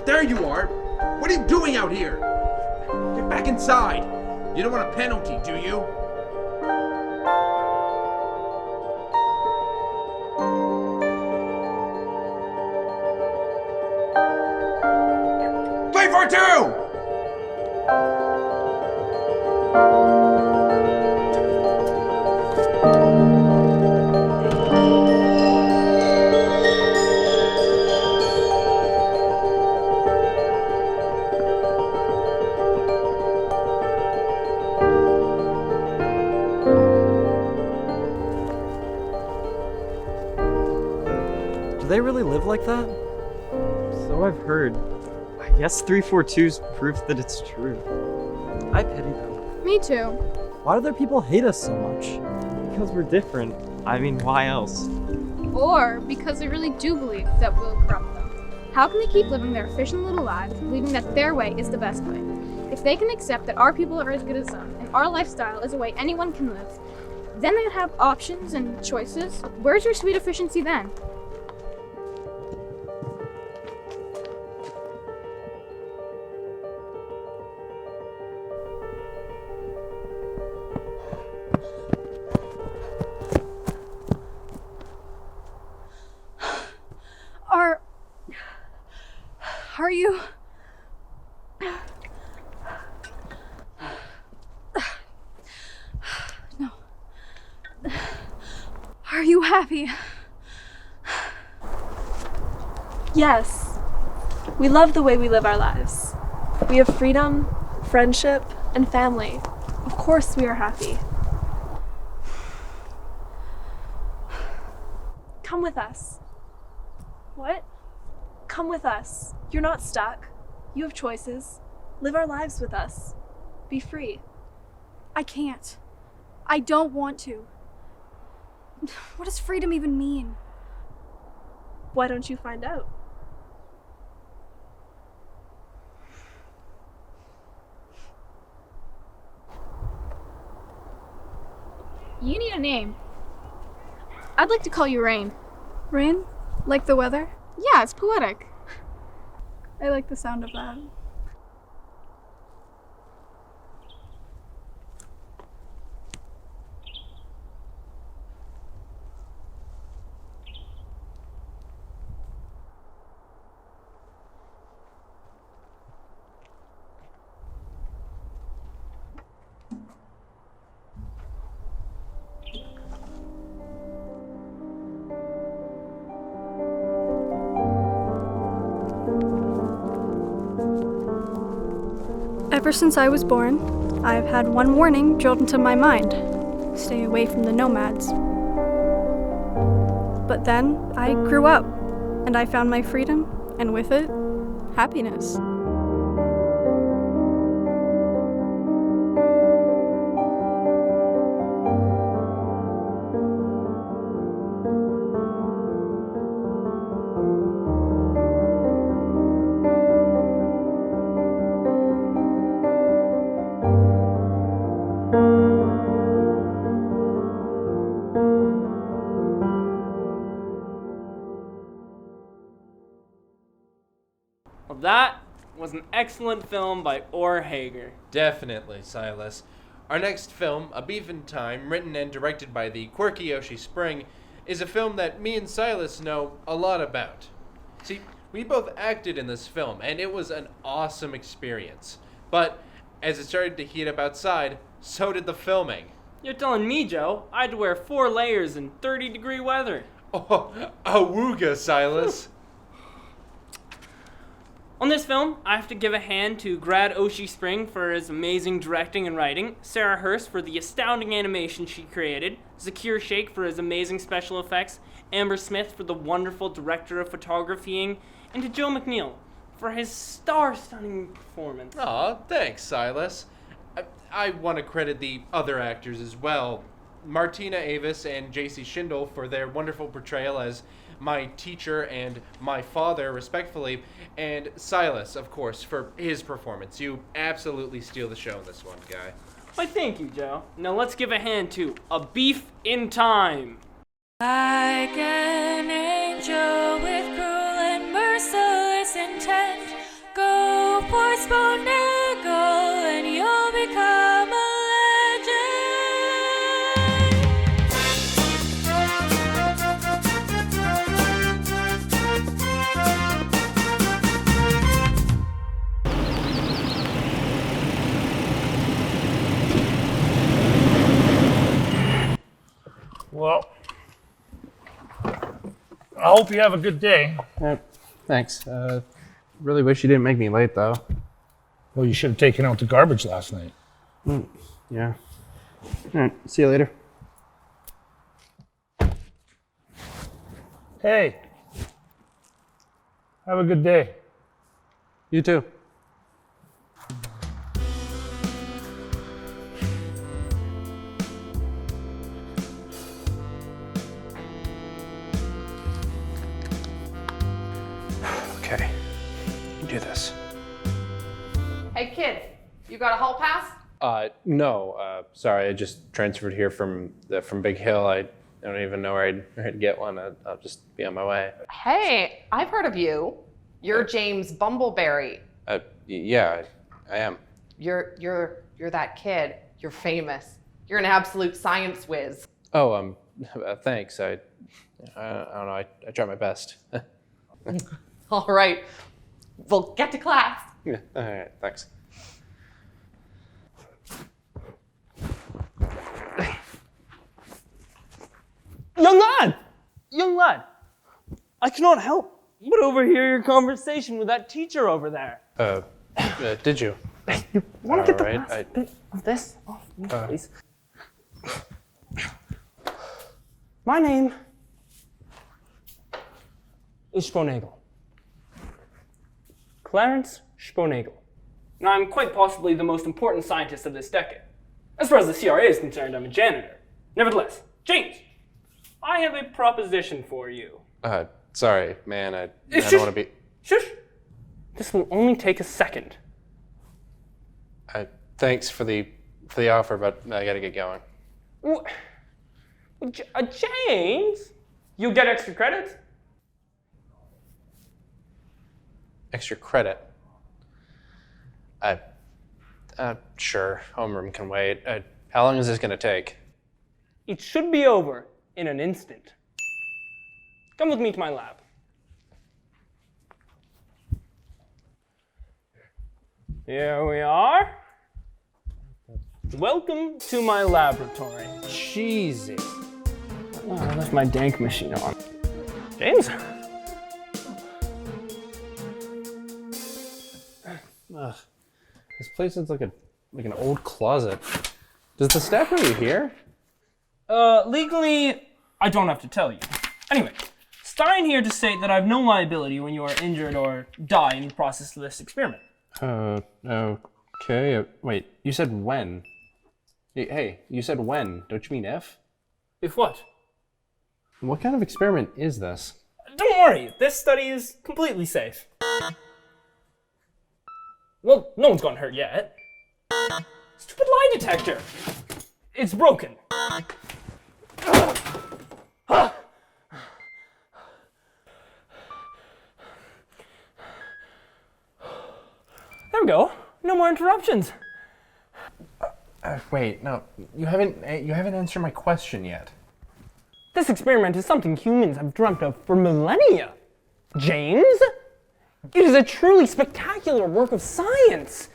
There you are! What are you doing out here? Get back inside! You don't want a penalty, do you? Play for two! Do they really live like that? So I've heard. I guess 342's proof that it's true. I pity them. Me too. Why do their people hate us so much? Because we're different. I mean, why else? Or because they really do believe that we'll corrupt them. How can they keep living their efficient little lives, believing that their way is the best way? If they can accept that our people are as good as them, and our lifestyle is a way anyone can live, then they'd have options and choices. Where's your sweet efficiency then? Are you happy? Yes. We love the way we live our lives. We have freedom, friendship, and family. Of course we are happy. Come with us. What? Come with us. You're not stuck. You have choices. Live our lives with us. Be free. I can't. I don't want to. What does freedom even mean? Why don't you find out? You need a name. I'd like to call you Rain. Rain? Like the weather? Yeah, it's poetic. I like the sound of that. Ever since I was born, I've had one warning drilled into my mind. Stay away from the nomads. But then I grew up, and I found my freedom, and with it, happiness. Well, that was an excellent film by Orr Hager. Definitely, Silas. Our next film, A Beef in Time, written and directed by the quirky Yoshi Spring, is a film that me and Silas know a lot about. See, we both acted in this film, and it was an awesome experience. But as it started to heat up outside, so did the filming. You're telling me, Joe, I had to wear 4 layers in 30-degree weather. Oh, awooga, Silas. On this film, I have to give a hand to Grad Oshi Spring for his amazing directing and writing, Sarah Hurst for the astounding animation she created, Zakir Sheikh for his amazing special effects, Amber Smith for the wonderful director of photographying, and to Joe McNeil for his star-stunning performance. Aw, thanks, Silas. I want to credit the other actors as well. Martina Avis and JC Schindel for their wonderful portrayal as my teacher and my father, respectfully, and Silas, of course, for his performance. You absolutely steal the show in this one, guy. Why, thank you, Joe. Now let's give a hand to A Beef in Time. Like an angel with cruel and merciless intent, go for Sponagle and you'll become a Well, I hope you have a good day. Thanks. Really wish you didn't make me late, though. Well, you should have taken out the garbage last night. Yeah. All right, see you later. Hey, have a good day. You too. Okay, you do this. Hey kid, you got a hall pass? No, sorry, I just transferred here from Big Hill. I don't even know where I'd get one. I'll just be on my way. Hey, I've heard of you. You're James Bumbleberry. Yeah, I am. You're that kid. You're famous. You're an absolute science whiz. Oh, thanks. I don't know. I try my best. All right. Well, get to class. Yeah. All right. Thanks. Young lad! Young lad! I cannot help but overhear your conversation with that teacher over there. Did you? You want to get the Alright, last bit of this off me, please? My name is Sponagel. Clarence Sponagel. And I'm quite possibly the most important scientist of this decade. As far as the CRA is concerned, I'm a janitor. Nevertheless, James, I have a proposition for you. Sorry, man, I don't want to be... Shush! This will only take a second. Thanks for the offer, but I gotta get going. James? You'll get extra credits? Extra credit? Sure, homeroom can wait. How long is this gonna take? It should be over in an instant. Come with me to my lab. Here we are. Welcome to my laboratory. Cheesy. Oh, I left my dank machine on. James? Ugh. This place is like an old closet. Does the staff know you're here? Legally, I don't have to tell you. Anyway, Stein here to state that I have no liability when you are injured or die in the process of this experiment. Okay. Wait, you said when? Hey, you said when. Don't you mean if? If what? What kind of experiment is this? Don't worry, this study is completely safe. Well, no one's gotten hurt yet. Stupid lie detector! It's broken. There we go. No more interruptions. Wait, no. You haven't answered my question yet. This experiment is something humans have dreamt of for millennia. James? It is a truly spectacular work of science.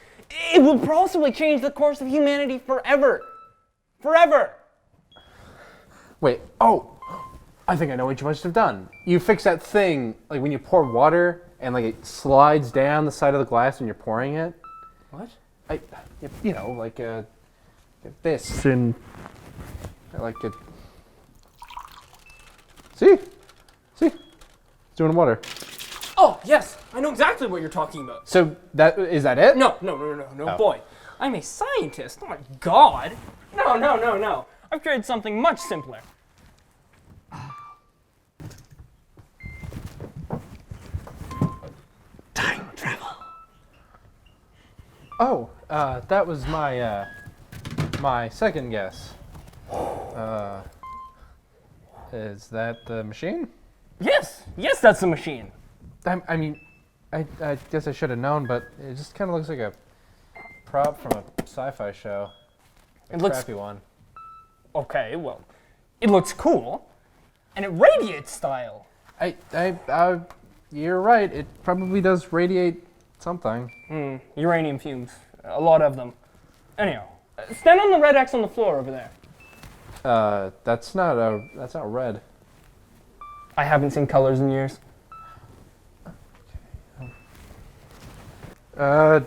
It will possibly change the course of humanity forever. Forever. Wait, I think I know what you must have done. You fix that thing, like when you pour water and like it slides down the side of the glass when you're pouring it. What? Like this and like it. See? It's doing water. Oh, yes, I know exactly what you're talking about. So is that it? No, boy. I'm a scientist. Oh my god. No. I've created something much simpler. Time travel. Oh, that was my my second guess. Is that the machine? Yes, that's the machine. I guess I should have known, but it just kind of looks like a prop from a sci-fi show. It looks crappy one. Okay, well, it looks cool, and it radiates style. You're right. It probably does radiate something. Uranium fumes, a lot of them. Anyhow, stand on the red X on the floor over there. That's not red. I haven't seen colors in years. Right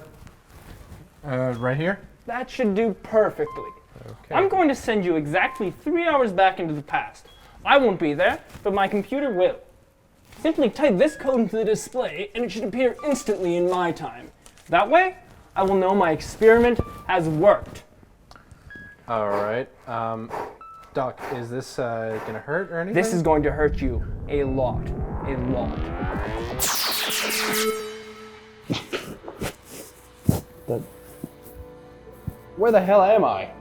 here? That should do perfectly. Okay. I'm going to send you exactly 3 hours back into the past. I won't be there, but my computer will. Simply type this code into the display, and it should appear instantly in my time. That way, I will know my experiment has worked. All right. Doc, is this gonna hurt or anything? This is going to hurt you a lot. A lot. But where the hell am I?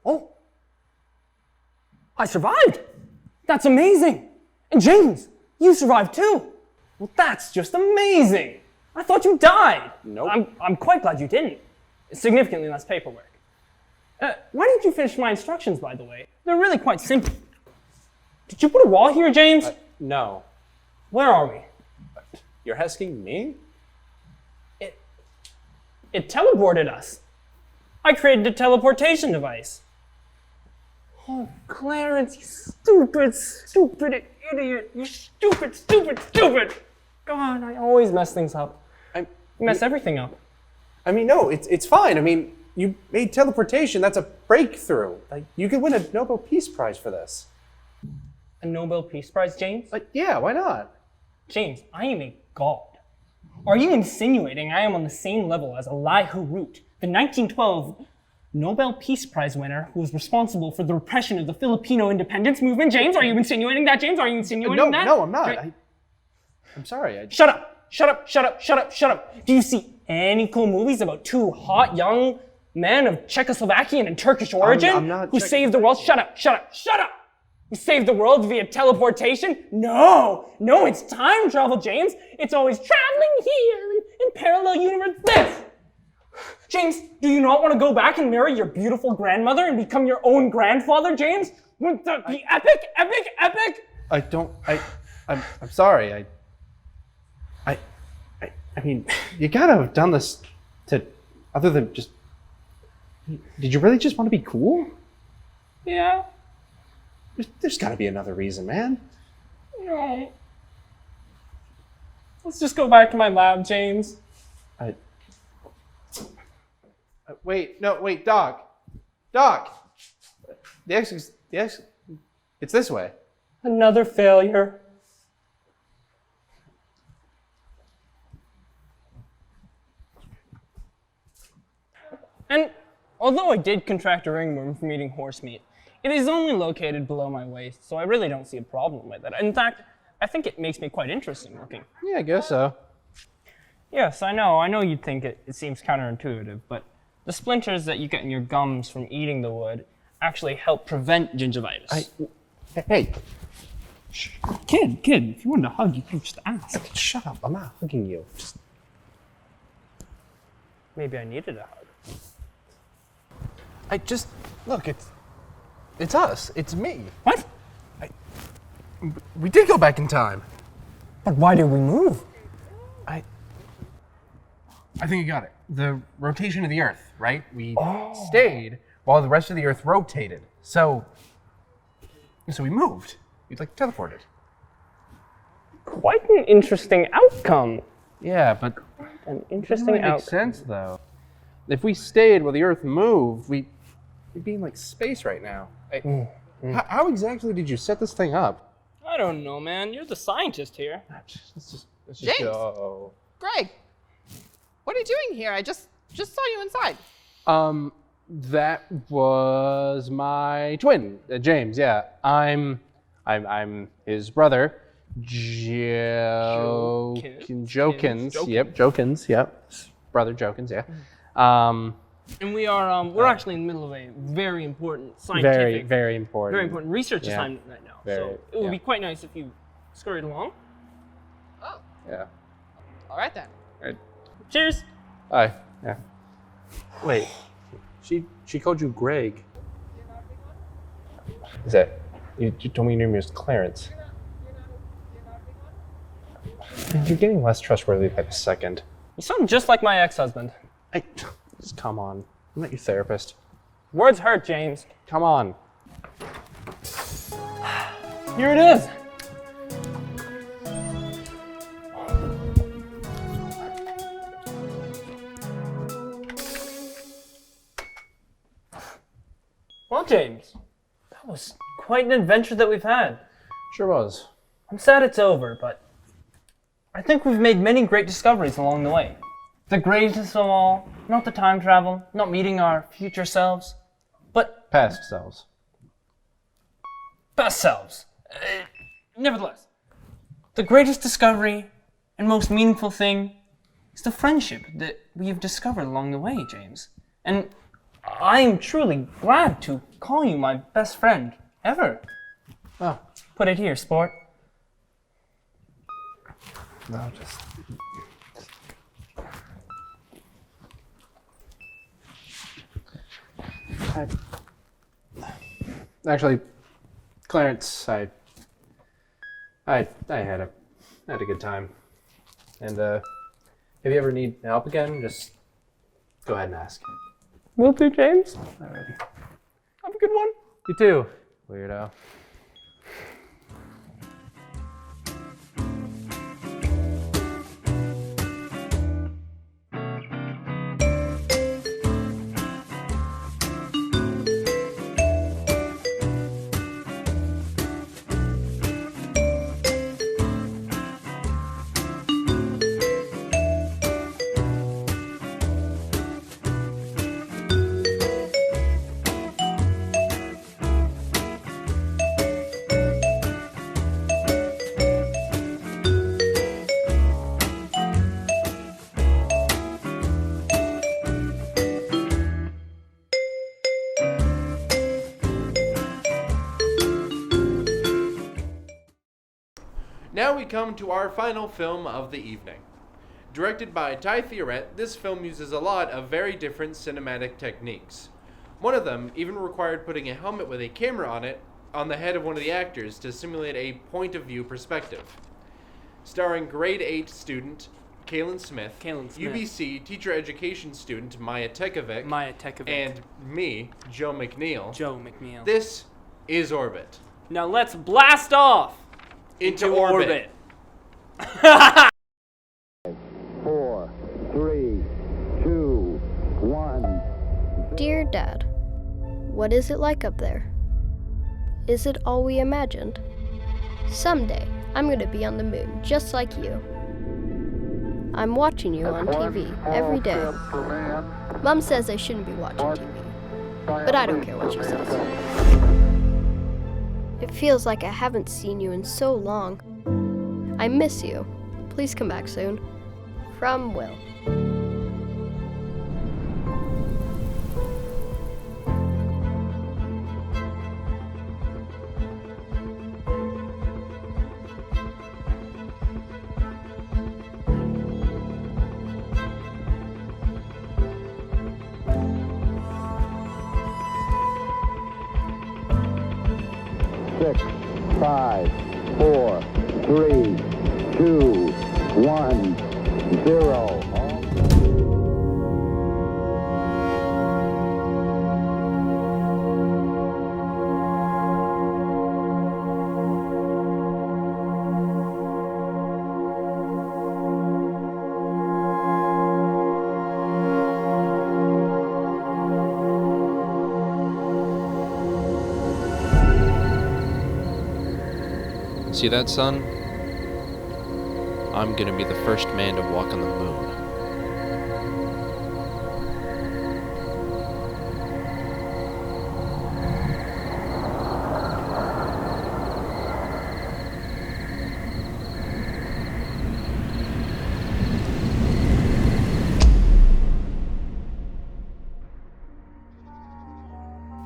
Oh! I survived! That's amazing! And James, you survived too! Well, that's just amazing! I thought you died! Nope. I'm quite glad you didn't. Significantly less paperwork. Why didn't you finish my instructions, by the way? They're really quite simple. Did you put a wall here, James? No. Where are we? You're asking me? It teleported us. I created a teleportation device. Oh, Clarence, you stupid idiot. You stupid. God, I always mess things up. I mess everything up. I mean, no, it's fine. I mean, you made teleportation. That's a breakthrough. Like, you could win a Nobel Peace Prize for this. A Nobel Peace Prize, James? Yeah, why not? James, I am a god. Are you insinuating I am on the same level as Elihu Root, the 1912 Nobel Peace Prize winner who was responsible for the repression of the Filipino independence movement? James, are you insinuating that, James? Are you insinuating that? No, I'm not. I'm sorry. Shut up. Do you see any cool movies about two hot young men of Czechoslovakian and Turkish origin I'm not who saved the world? Shut up. Who saved the world via teleportation? No, it's time travel, James. It's always traveling here in parallel universe this. James, do you not want to go back and marry your beautiful grandmother and become your own grandfather, James? Wouldn't that be epic? I'm sorry. I mean, you gotta have done this to, other than just, did you really just want to be cool? Yeah. There's gotta be another reason, man. No. Let's just go back to my lab, James. Wait, Doc. The exit, it's this way. Another failure. And although I did contract a ringworm from eating horse meat, it is only located below my waist, so I really don't see a problem with it. In fact, I think it makes me quite interesting looking. Yeah, I guess so. Yes, I know you'd think it seems counterintuitive, but the splinters that you get in your gums from eating the wood actually help prevent gingivitis. Hey. Kid, if you wanted to hug, you could just ask. Shut up, I'm not hugging you. Maybe I needed a hug. Look, it's us. It's me. What? We did go back in time. But why did we move? I think you got it. The rotation of the Earth, right? We stayed while the rest of the Earth rotated. So we moved. We teleported. Quite an interesting outcome. Yeah, but an it interesting doesn't really make outcome. sense though. If we stayed while the Earth moved, we'd be in space right now. How exactly did you set this thing up? I don't know, man. You're the scientist here. Let's just James. go. Greg, what are you doing here? I just saw you inside. That was my twin, James. Yeah, I'm his brother, Jokins. Yep, Jokins. Yep, brother Jokins. Yeah. And we're actually in the middle of a very important scientific, very important research assignment right now. So it would be quite nice if you scurried along. Oh. Yeah. All right then. Cheers. Hi. Yeah. Wait. She called you Greg. Is that? You told me your name was Clarence. You're getting less trustworthy by the second. You sound just like my ex-husband. Just come on. I'm not your therapist. Words hurt, James. Come on. Here it is. Well, James, that was quite an adventure that we've had. Sure was. I'm sad it's over, but I think we've made many great discoveries along the way. The greatest of all, not the time travel, not meeting our future selves, but past selves. Past selves. Nevertheless, the greatest discovery and most meaningful thing is the friendship that we have discovered along the way, James. And I am truly glad to call you my best friend ever. Oh. Put it here, sport. No, just... Actually, Clarence, I had a good time. And if you ever need help again, just go ahead and ask. Will do, James. Alrighty. Have a good one. You too, weirdo. Now we come to our final film of the evening. Directed by Ty Theoret, this film uses a lot of very different cinematic techniques. One of them even required putting a helmet with a camera on it on the head of one of the actors to simulate a point-of-view perspective. Starring grade 8 student Kaylin Smith, UBC teacher education student Maya Tekovic, and me, Joe McNeil. This is Orbit. Now let's blast off into orbit. 4, 3, 2, 1. Dear Dad, what is it like up there? Is it all we imagined? Someday, I'm going to be on the moon, just like you. I'm watching you on TV every day. Mom says I shouldn't be watching TV, but I don't care what she says. It feels like I haven't seen you in so long. I miss you. Please come back soon. From Will. Six, 5, 4, 3, 2, 1, 0. See that, son? I'm gonna be the first man to walk on the moon.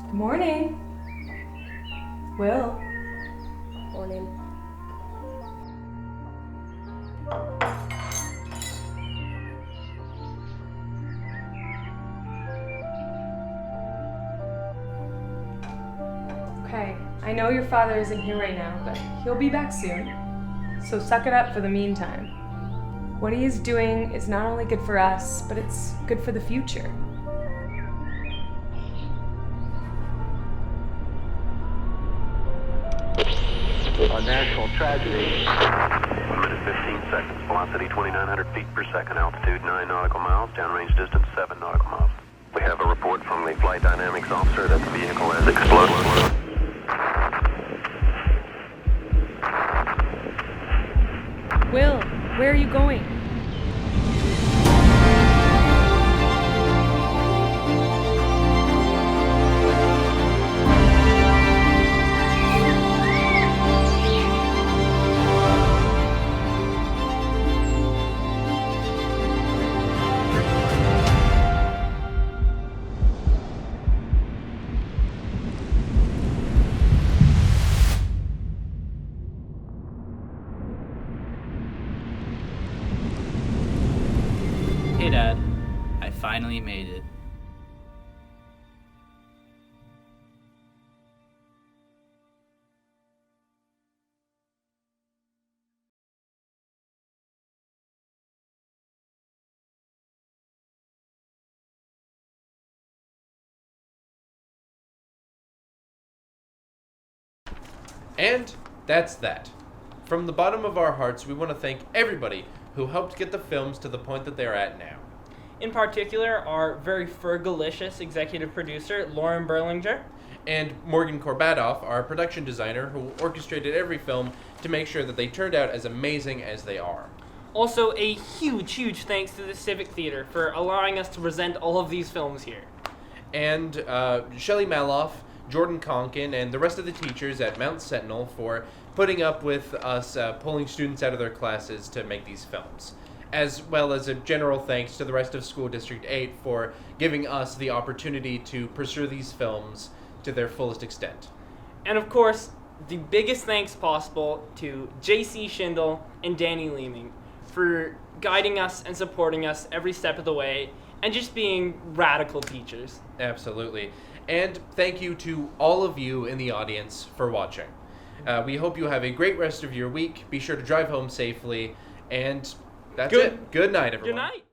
Good morning. Will. Morning. Okay, I know your father isn't here right now, but he'll be back soon. So suck it up for the meantime. What he is doing is not only good for us, but it's good for the future. A national tragedy. 1 minute 15 seconds. Velocity 2,900 feet per second. Altitude 9 nautical miles. Downrange distance 7 nautical miles. We have a report from the flight dynamics officer that the vehicle has exploded. Will, where are you going? Hey Dad, I finally made it. And that's that. From the bottom of our hearts, we want to thank everybody who helped get the films to the point that they're at now. In particular, our very fergalicious executive producer, Lauren Berlinger. And Morgan Korbatoff, our production designer, who orchestrated every film to make sure that they turned out as amazing as they are. Also, a huge thanks to the Civic Theater for allowing us to present all of these films here. And Shelley Maloff, Jordan Conkin, and the rest of the teachers at Mount Sentinel for putting up with us pulling students out of their classes to make these films. As well as a general thanks to the rest of School District 8 for giving us the opportunity to pursue these films to their fullest extent. And of course, the biggest thanks possible to J.C. Schindel and Danny Leeming for guiding us and supporting us every step of the way and just being radical teachers. Absolutely. And thank you to all of you in the audience for watching. We hope you have a great rest of your week. Be sure to drive home safely. And that's it. Good night, everyone. Good night.